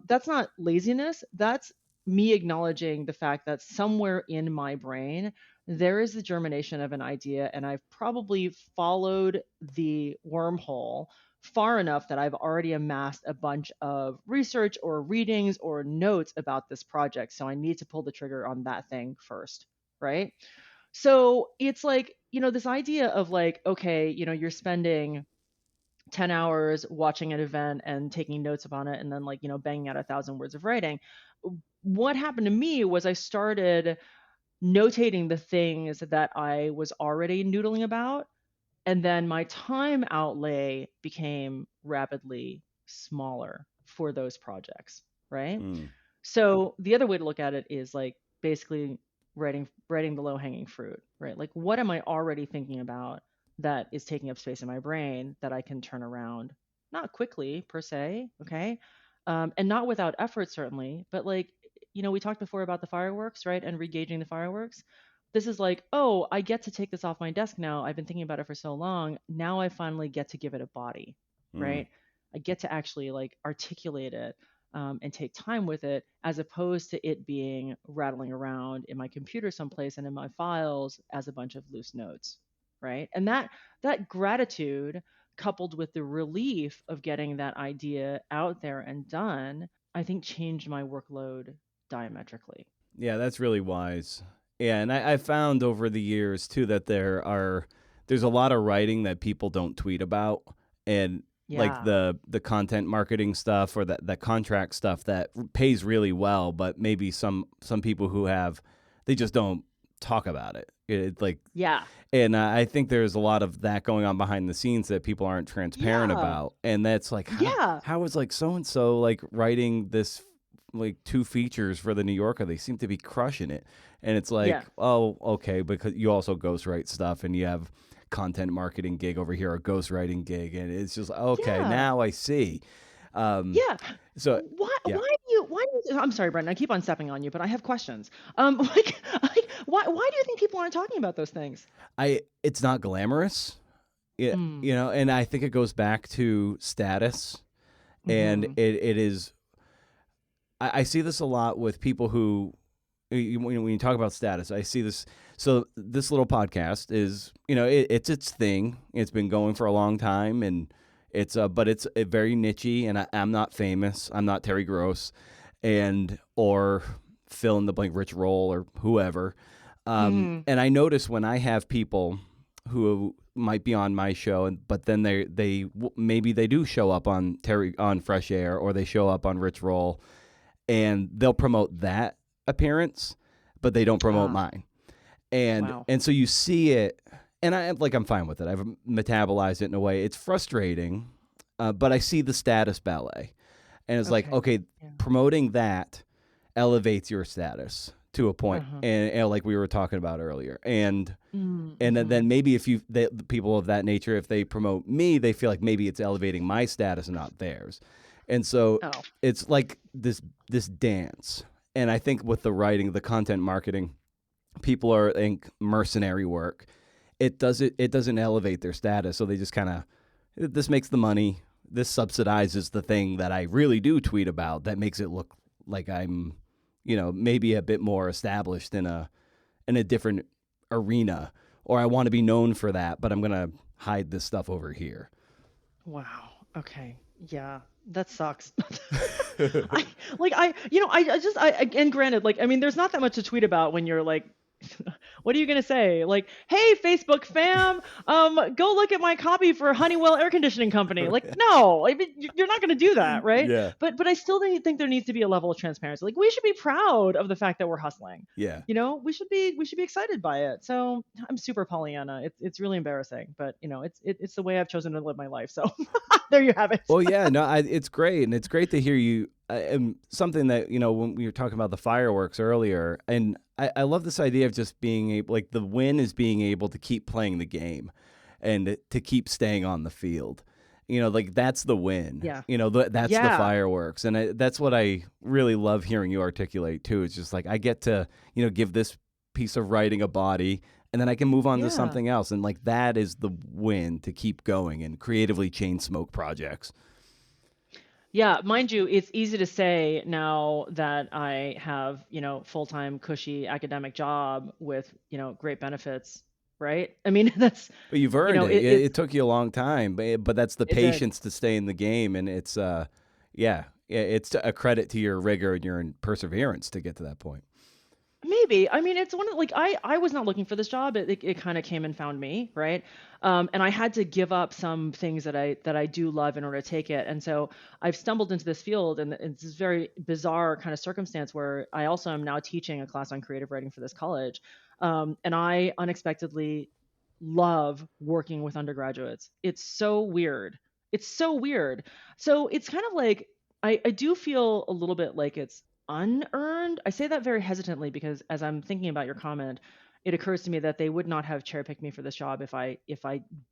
That's not laziness. That's me acknowledging the fact that somewhere in my brain there is the germination of an idea, and I've probably followed the wormhole far enough that I've already amassed a bunch of research or readings or notes about this project. So I need to pull the trigger on that thing first, right? So it's like, this idea of like, okay, you're spending 10 hours watching an event and taking notes upon it and then like, banging out 1,000 words of writing. What happened to me was I started notating the things that I was already noodling about. And then my time outlay became rapidly smaller for those projects, right? So the other way to look at it is like basically writing the low hanging fruit, right? Like what am I already thinking about that is taking up space in my brain that I can turn around, not quickly per se, okay, and not without effort certainly, but like we talked before about the fireworks, right, and regaging the fireworks. This is like, oh, I get to take this off my desk now. I've been thinking about it for so long. Now I finally get to give it a body, right? I get to actually like articulate it and take time with it, as opposed to it being rattling around in my computer someplace and in my files as a bunch of loose notes, right? And that gratitude, coupled with the relief of getting that idea out there and done, I think changed my workload diametrically. Yeah, that's really wise. Yeah, and I found over the years too that there's a lot of writing that people don't tweet about, and like the content marketing stuff or the contract stuff that pays really well, but maybe some people who they just don't talk about it. And I think there's a lot of that going on behind the scenes that people aren't transparent about, and that's like how is like so and so like writing this like 2 features for the New Yorker. They seem to be crushing it. And it's like, oh, okay, because you also ghostwrite stuff and you have content marketing gig over here, a ghostwriting gig. And it's just, okay, now I see. So why do you, I'm sorry, Brendan, I keep on stepping on you, but I have questions. Why do you think people aren't talking about those things? It's not glamorous, and I think it goes back to status, and it is. I see this a lot with people who, when you talk about status, I see this. So this little podcast is, it's its thing. It's been going for a long time, and but it's very nichey, and I'm not famous. I'm not Terry Gross, or fill in the blank Rich Roll or whoever. And I notice when I have people who might be on my show, but then they maybe they do show up on Fresh Air, or they show up on Rich Roll, and they'll promote that appearance, but they don't promote mine. And so you see it, and I'm fine with it. I've metabolized it in a way. It's frustrating, but I see the status ballet, and it's like, okay, promoting that elevates your status to a point, and like we were talking about earlier, and then maybe if the people of that nature, if they promote me, they feel like maybe it's elevating my status and not theirs. And so it's like this dance. And I think with the writing, the content marketing, people are in mercenary work. It doesn't elevate their status. So they just kind of, this makes the money. This subsidizes the thing that I really do tweet about. That makes it look like I'm, maybe a bit more established in a different arena, or I want to be known for that, but I'm going to hide this stuff over here. Wow. Okay. Yeah. That sucks. And granted, there's not that much to tweet about when you're like what are you going to say? Like, hey, Facebook fam, go look at my copy for Honeywell Air Conditioning Company. Like, no, I mean, you're not going to do that, right? Yeah. But I still think there needs to be a level of transparency. Like, we should be proud of the fact that we're hustling. Yeah. You know, we should be excited by it. So I'm super Pollyanna. It's really embarrassing, but you know, it's the way I've chosen to live my life. So there you have it. Well, yeah, no, it's great, and it's great to hear you. And something that, you know, when we were talking about the fireworks earlier, and I love this idea of just being able, like, the win is being able to keep playing the game, and to keep staying on the field. You know, like, that's the win. Yeah. You know, that's the Yeah. fireworks, and that's what I really love hearing you articulate too. It's just like, I get to, you know, give this piece of writing a body, and then I can move on to Yeah. something else, and like, that is the win, to keep going and creatively chain smoke projects. Yeah, mind you, it's easy to say now that I have, you know, full-time cushy academic job with, you know, great benefits, right? I mean, that's, But you've earned know, it. it's It took you a long time, but that's the it did. patience to stay in the game, and it's it's a credit to your rigor and your perseverance to get to that point. Maybe. I mean, it's one of, like, I was not looking for this job. It kind of came and found me, right? And I had to give up some things that I do love in order to take it. And so I've stumbled into this field, and it's this very bizarre kind of circumstance where I also am now teaching a class on creative writing for this college. And I unexpectedly love working with undergraduates. It's so weird. It's so weird. So it's kind of like, I do feel a little bit like it's unearned. I say that very hesitantly because as I'm thinking about your comment, it occurs to me that they would not have cherry picked me for this job if I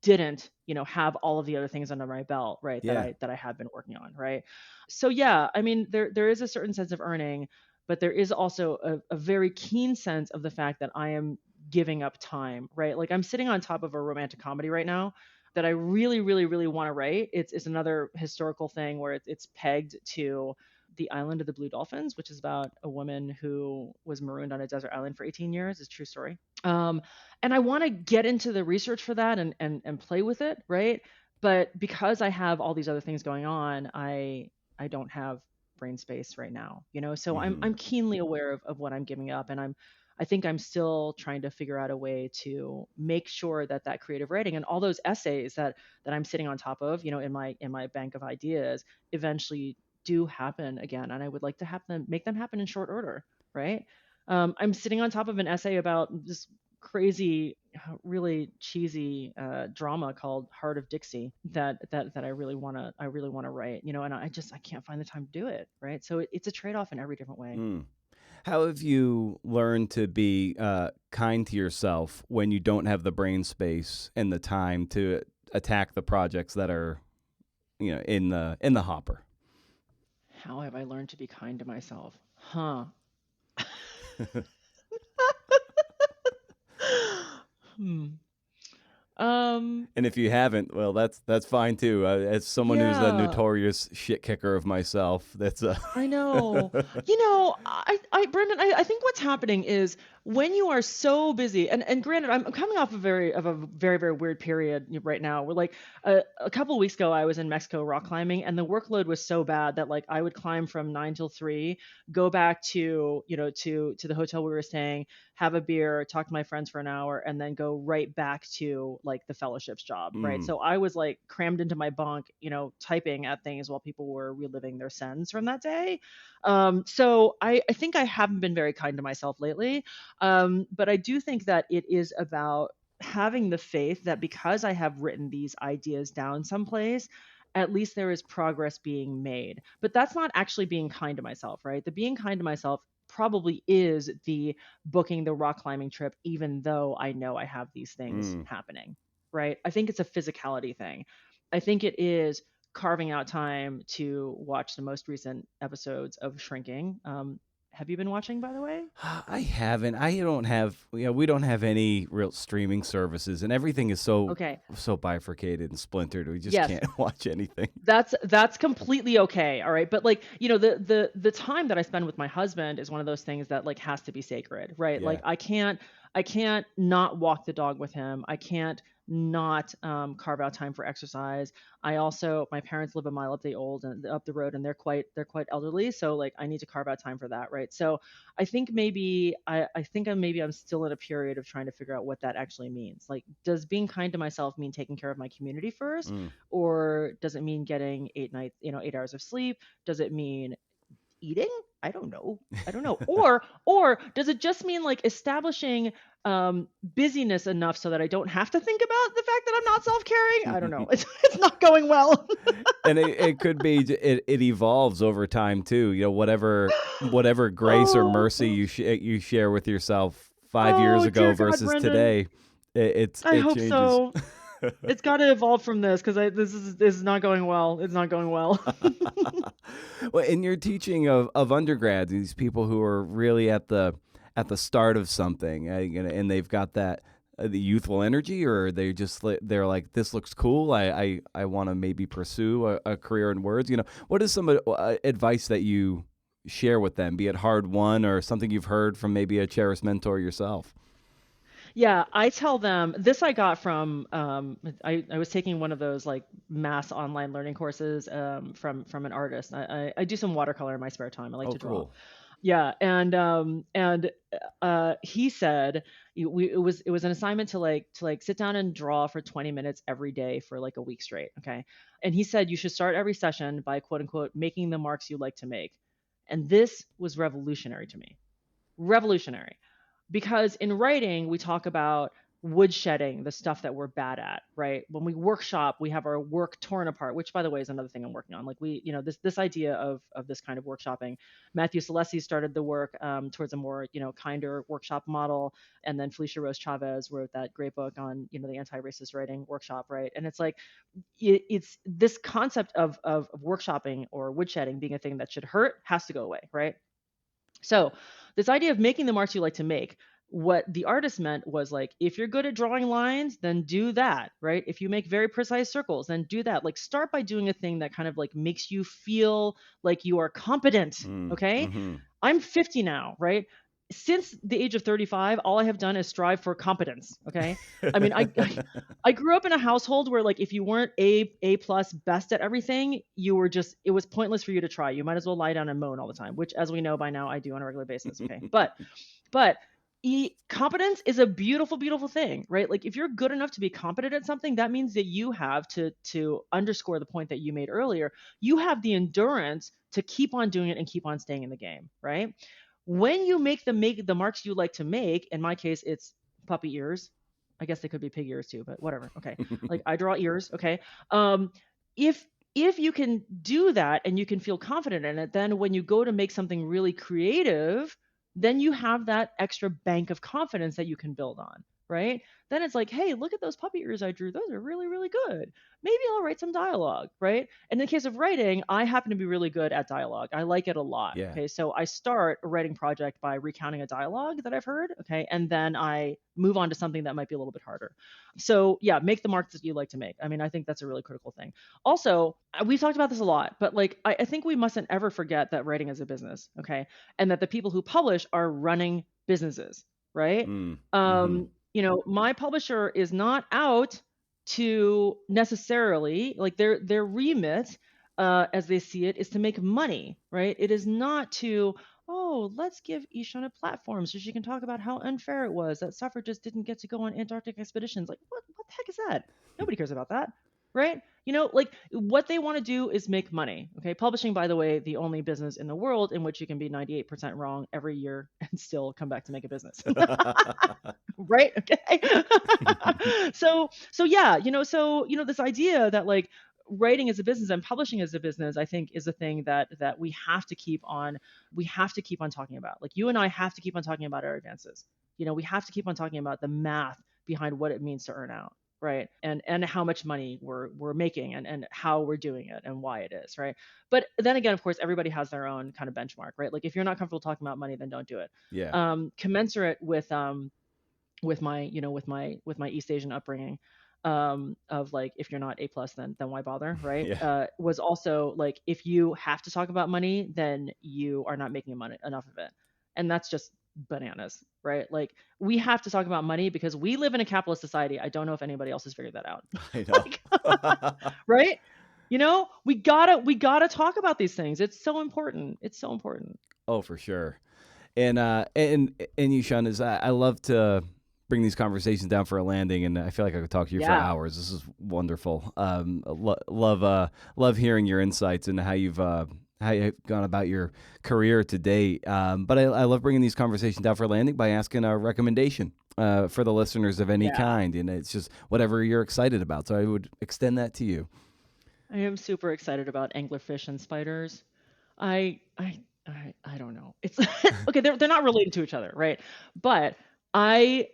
didn't, you know, have all of the other things under my belt, right? Yeah. That I have been working on, right? So yeah, I mean, there is a certain sense of earning, but there is also a very keen sense of the fact that I am giving up time, right? Like, I'm sitting on top of a romantic comedy right now that I really, really, really want to write. It's another historical thing where it's pegged to the Island of the Blue Dolphins, which is about a woman who was marooned on a desert island for 18 years. It's a true story. And I want to get into the research for that and play with it, right? But because I have all these other things going on, I don't have brain space right now, you know. So I'm keenly aware of what I'm giving up, and I think I'm still trying to figure out a way to make sure that creative writing and all those essays that I'm sitting on top of, you know, in my bank of ideas, eventually do happen again. And I would like to make them happen in short order, right? I'm sitting on top of an essay about this crazy, really cheesy drama called Heart of Dixie that I really want to write, you know, and I can't find the time to do it, right? So it's a trade-off in every different way. How have you learned to be kind to yourself when you don't have the brain space and the time to attack the projects that are, you know, in the hopper? How have I learned to be kind to myself? Huh. And if you haven't, well, that's fine too. As someone who's a notorious shit kicker of myself, that's I know. You know, Brendan, I think what's happening is when you are so busy, and granted, I'm coming off a very, very weird period right now. We're like a couple of weeks ago, I was in Mexico rock climbing, and the workload was so bad that, like, I would climb from 9 till 3, go back to, you know, to the hotel we were staying, have a beer, talk to my friends for an hour, and then go right back to, like, the fellowships job, right? So I was, like, crammed into my bunk, you know, typing at things while people were reliving their sins from that day. So I think I haven't been very kind to myself lately. But I do think that it is about having the faith that because I have written these ideas down someplace, at least there is progress being made. But that's not actually being kind to myself, right? The being kind to myself probably is the booking the rock climbing trip, even though I know I have these things happening, right? I think it's a physicality thing. I think it is carving out time to watch the most recent episodes of Shrinking. Have you been watching, by the way? I haven't. I don't have. You know, we don't have any real streaming services, and everything is so bifurcated and splintered. We just can't watch anything. That's completely okay. All right, but, like, you know, the time that I spend with my husband is one of those things that, like, has to be sacred, right? Yeah. Like, I can't not walk the dog with him. I can't not carve out time for exercise. My parents live a mile up the road, and they're quite elderly. So like I need to carve out time for that. Right. So I think maybe I'm still in a period of trying to figure out what that actually means. Like, does being kind to myself mean taking care of my community first? Or does it mean getting 8 hours of sleep? Does it mean eating? I don't know. Or does it just mean like establishing busyness enough so that I don't have to think about the fact that I'm not self-caring? I don't know. It's not going well. And it could be it evolves over time too. You know, whatever grace or mercy you share with yourself 5 years ago dear God, versus Brendan. today, it hope changes. So. It's got to evolve from this, because this is not going well. It's not going well. Well, in your teaching of undergrads, these people who are really at the start of something, and they've got that the youthful energy, or they're like, this looks cool. I want to maybe pursue a career in words. You know, what is some advice that you share with them, be it hard won or something you've heard from maybe a cherished mentor yourself? Yeah, I tell them this. I got from I was taking one of those like mass online learning courses from an artist. I do some watercolor in my spare time. I like to draw. Cool. Yeah, and he said it was an assignment to sit down and draw for 20 minutes every day for like a week straight. Okay, and he said you should start every session by quote unquote making the marks you like to make, and this was revolutionary to me. Revolutionary. Because in writing, we talk about woodshedding, the stuff that we're bad at, right? When we workshop, we have our work torn apart, which by the way is another thing I'm working on. Like this idea of this kind of workshopping. Matthew Salesi started the work towards a more, kinder workshop model. And then Felicia Rose Chavez wrote that great book on, the anti-racist writing workshop, right? And it's like, it's this concept of workshopping or woodshedding being a thing that should hurt has to go away, right? So this idea of making the marks you like to make, what the artist meant was like, if you're good at drawing lines, then do that, right? If you make very precise circles, then do that. Like start by doing a thing that kind of like makes you feel like you are competent, okay? Mm-hmm. I'm 50 now, right? Since the age of 35, all I have done is strive for competence. Okay. I mean, I grew up in a household where like, if you weren't A plus best at everything, it was pointless for you to try. You might as well lie down and moan all the time, which as we know by now, I do on a regular basis. Okay. But competence is a beautiful, beautiful thing, right? Like if you're good enough to be competent at something, that means that you have to underscore the point that you made earlier. You have the endurance to keep on doing it and keep on staying in the game, right? When you make the marks you like to make, in my case, it's puppy ears. I guess they could be pig ears too, but whatever. Okay. Like I draw ears. Okay. If you can do that and you can feel confident in it, then when you go to make something really creative, then you have that extra bank of confidence that you can build on, right? Then it's like, hey, look at those puppy ears I drew. Those are really, really good. Maybe I'll write some dialogue, right? And in the case of writing, I happen to be really good at dialogue. I like it a lot. Yeah. Okay. So I start a writing project by recounting a dialogue that I've heard. Okay. And then I move on to something that might be a little bit harder. So yeah, make the marks that you like to make. I mean, I think that's a really critical thing. Also, we've talked about this a lot, but like, I think we mustn't ever forget that writing is a business. Okay. And that the people who publish are running businesses, right? My publisher is not out to necessarily like their remit as they see it is to make money, right? It is not to, let's give Yi Shun a platform so she can talk about how unfair it was that suffragists didn't get to go on Antarctic expeditions. Like what the heck is that? Nobody cares about that, right? Like what they want to do is make money. Okay. Publishing, by the way, the only business in the world in which you can be 98% wrong every year and still come back to make a business. Right. Okay. So yeah, this idea that like writing is a business and publishing is a business, I think is a thing that we have to keep on talking about. Like you and I have to keep on talking about our advances. We have to keep on talking about the math behind what it means to earn out. Right. And how much money we're making and how we're doing it and why it is. Right. But then again, of course, everybody has their own kind of benchmark, right? Like if you're not comfortable talking about money, then don't do it. Yeah. Commensurate with my East Asian upbringing, of like, if you're not A plus, then why bother? Right. Yeah. Was also like, if you have to talk about money, then you are not making enough of it. And that's just bananas, right? Like, we have to talk about money because we live in a capitalist society. I don't know if anybody else has figured that out. I know. Right? We gotta talk about these things. It's so important. It's so important. Oh, for sure. And Yi Shun, is I love to bring these conversations down for a landing, and I feel like I could talk to you for Yeah. hours. This is wonderful. Love hearing your insights and how you've gone about your career to date. But I love bringing these conversations down for a landing by asking a recommendation for the listeners of any kind, and it's just whatever you're excited about. So I would extend that to you. I am super excited about anglerfish and spiders. I don't know. It's okay. They're not related to each other, right? But have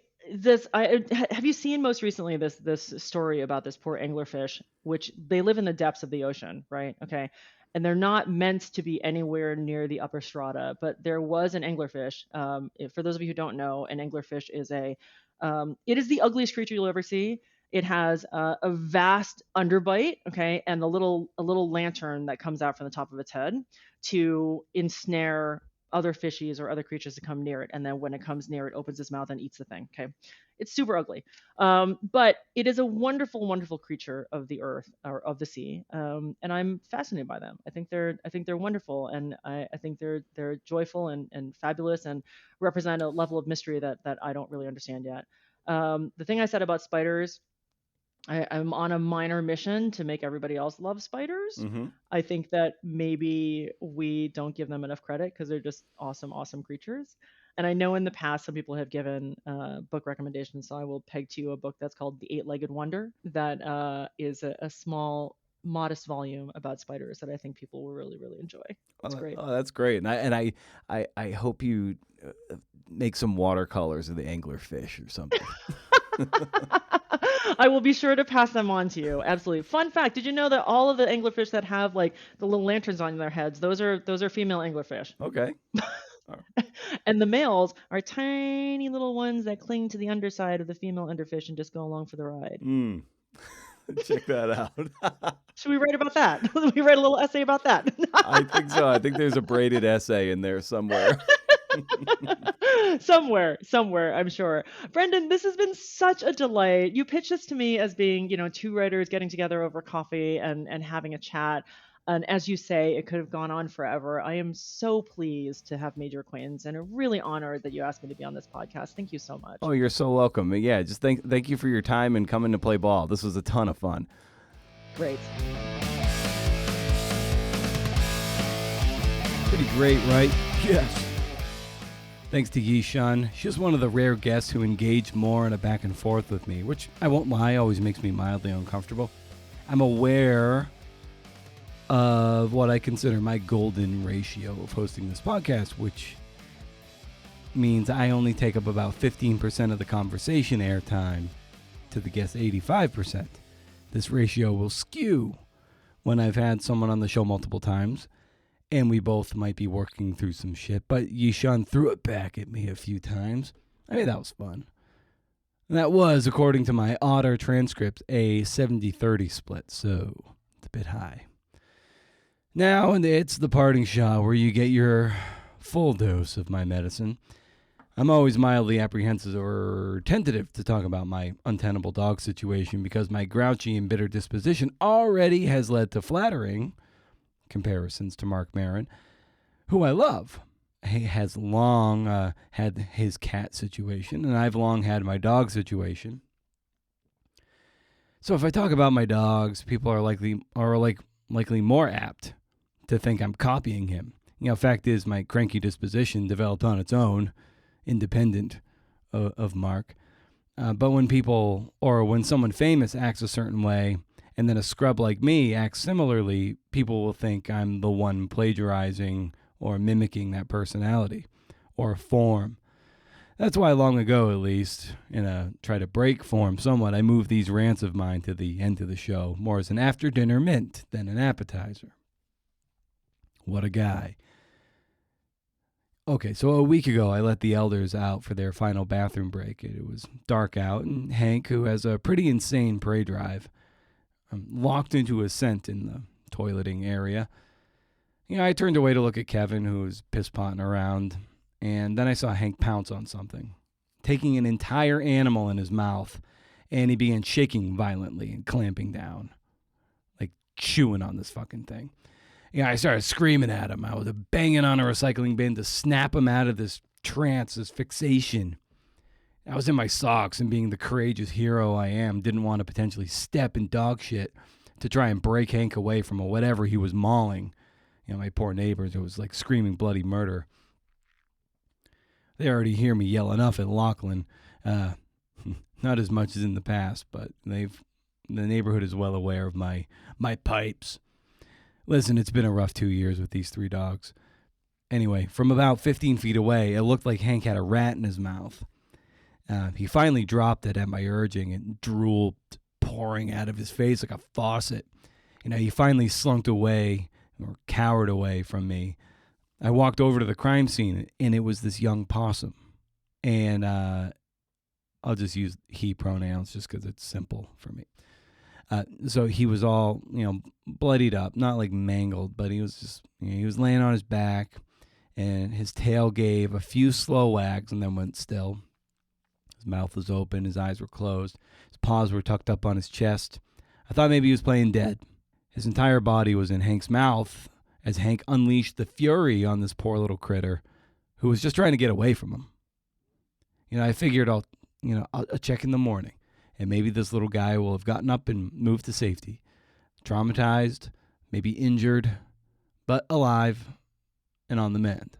you seen most recently this story about this poor anglerfish, which they live in the depths of the ocean, right? Okay, and they're not meant to be anywhere near the upper strata. But there was an anglerfish. For those of you who don't know, an anglerfish is it is the ugliest creature you'll ever see. It has a vast underbite, okay, and a little lantern that comes out from the top of its head to ensnare other fishies or other creatures to come near it. And then when it comes near, it opens its mouth and eats the thing. Okay, it's super ugly, but it is a wonderful, wonderful creature of the earth or of the sea, and I'm fascinated by them. I think they're wonderful, and I think they're joyful and fabulous and represent a level of mystery that I don't really understand yet. The thing I said about spiders, I'm on a minor mission to make everybody else love spiders. Mm-hmm. I think that maybe we don't give them enough credit because they're just awesome, awesome creatures. And I know in the past some people have given book recommendations, so I will peg to you a book that's called The Eight-Legged Wonder that is a small, modest volume about spiders that I think people will really, really enjoy. It's great. Oh, that's great. And I hope you make some watercolors of the anglerfish or something. I will be sure to pass them on to you. Absolutely. Fun fact: did you know that all of the anglerfish that have like the little lanterns on their heads, those are female anglerfish, Okay. and the males are tiny little ones that cling to the underside of the female underfish and just go along for the ride. Check that out. Should we write about that? Should we write a little essay about that? I think so. I think there's a braided essay in there somewhere. somewhere, I'm sure. Brendan, this has been such a delight. You pitched this to me as being, two writers getting together over coffee and having a chat. And as you say, it could have gone on forever. I am so pleased to have made your acquaintance and really honored that you asked me to be on this podcast. Thank you so much. Oh, you're so welcome. Yeah, just thank you for your time and coming to play ball. This was a ton of fun. Great. Pretty great, right? Yes. Thanks to Yi Shun. She's one of the rare guests who engaged more in a back and forth with me, which I won't lie, always makes me mildly uncomfortable. I'm aware of what I consider my golden ratio of hosting this podcast, which means I only take up about 15% of the conversation airtime to the guest 85%. This ratio will skew when I've had someone on the show multiple times and we both might be working through some shit, but Yi Shun threw it back at me a few times. I mean, that was fun. And that was, according to my Otter transcript, a 70-30 split, so it's a bit high. Now, and it's the parting shot where you get your full dose of my medicine. I'm always mildly apprehensive or tentative to talk about my untenable dog situation because my grouchy and bitter disposition already has led to flattering comparisons to Mark Maron, who I love. He has long had his cat situation, and I've long had my dog situation. So if I talk about my dogs, people are likely more apt to think I'm copying him. Fact is, my cranky disposition developed on its own, independent of Mark. But when someone famous acts a certain way, and then a scrub like me acts similarly, people will think I'm the one plagiarizing or mimicking that personality or form. That's why long ago, at least, in a try to break form somewhat, I moved these rants of mine to the end of the show, more as an after-dinner mint than an appetizer. What a guy. Okay, so a week ago, I let the elders out for their final bathroom break. It was dark out, and Hank, who has a pretty insane prey drive, locked into a scent in the toileting area. I turned away to look at Kevin, who was piss-potting around, And then I saw Hank pounce on something, taking an entire animal in his mouth, and he began shaking violently and clamping down, like chewing on this fucking thing. Yeah, I started screaming at him. I was banging on a recycling bin to snap him out of this trance, this fixation. I was in my socks, and being the courageous hero I am, didn't want to potentially step in dog shit to try and break Hank away from whatever he was mauling. You know, my poor neighbors, it was like screaming bloody murder. They already hear me yell enough at Lachlan. Not as much as in the past, but the neighborhood is well aware of my pipes. Listen, it's been a rough 2 years with these 3 dogs. Anyway, from about 15 feet away, it looked like Hank had a rat in his mouth. He finally dropped it at my urging, and drool pouring out of his face like a faucet. You know, he finally slunk away or cowered away from me. I walked over to the crime scene, and it was this young possum. And I'll just use he pronouns just because it's simple for me. So he was all, bloodied up, not like mangled, but he was just, he was laying on his back, and his tail gave a few slow wags and then went still. His mouth was open, his eyes were closed, his paws were tucked up on his chest. I thought maybe he was playing dead. His entire body was in Hank's mouth as Hank unleashed the fury on this poor little critter who was just trying to get away from him. I figured I'll check in the morning, and maybe this little guy will have gotten up and moved to safety. Traumatized, maybe injured, but alive and on the mend.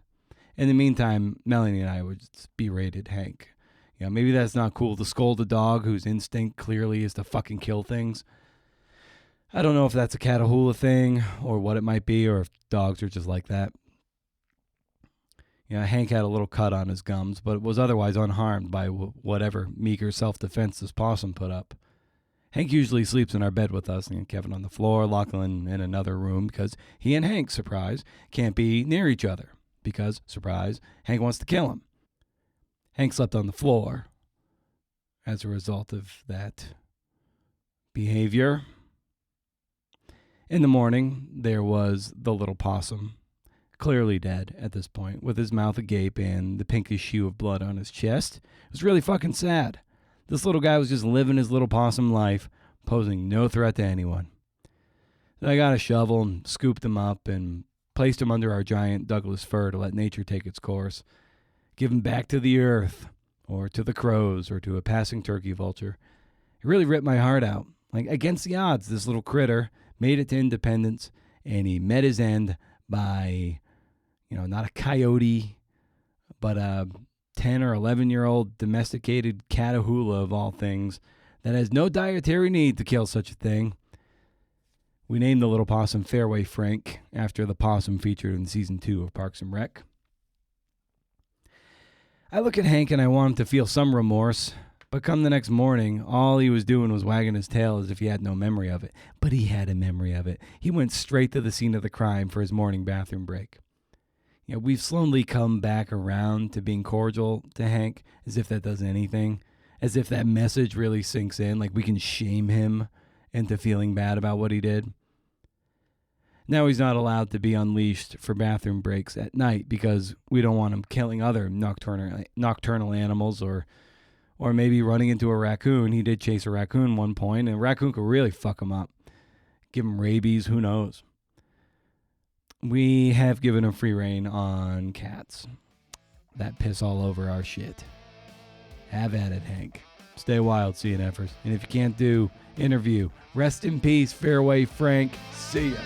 In the meantime, Melanie and I would berated Hank. Maybe that's not cool to scold a dog whose instinct clearly is to fucking kill things. I don't know if that's a Catahoula thing or what it might be, or if dogs are just like that. Hank had a little cut on his gums, but was otherwise unharmed by whatever meager self-defense this possum put up. Hank usually sleeps in our bed with us, and Kevin on the floor, Lachlan in another room, because he and Hank, surprise, can't be near each other, because, surprise, Hank wants to kill him. Hank slept on the floor as a result of that behavior. In the morning, there was the little possum, clearly dead at this point, with his mouth agape and the pinkish hue of blood on his chest. It was really fucking sad. This little guy was just living his little possum life, posing no threat to anyone. So I got a shovel and scooped him up and placed him under our giant Douglas fir to let nature take its course. Give him back to the earth, or to the crows, or to a passing turkey vulture. It really ripped my heart out. Like, against the odds, this little critter made it to independence, and he met his end by, not a coyote, but a 10 or 11-year-old domesticated Catahoula of all things that has no dietary need to kill such a thing. We named the little possum Fairway Frank after the possum featured in season 2 of Parks and Rec. I look at Hank and I want him to feel some remorse, but come the next morning, all he was doing was wagging his tail as if he had no memory of it. But he had a memory of it. He went straight to the scene of the crime for his morning bathroom break. We've slowly come back around to being cordial to Hank, as if that does anything, as if that message really sinks in, like we can shame him into feeling bad about what he did. Now he's not allowed to be unleashed for bathroom breaks at night because we don't want him killing other nocturnal animals or maybe running into a raccoon. He did chase a raccoon one point, and a raccoon could really fuck him up. Give him rabies, who knows. We have given him free rein on cats that piss all over our shit. Have at it, Hank. Stay wild, CNFers. And if you can't do interview, rest in peace, Fairway Frank. See ya.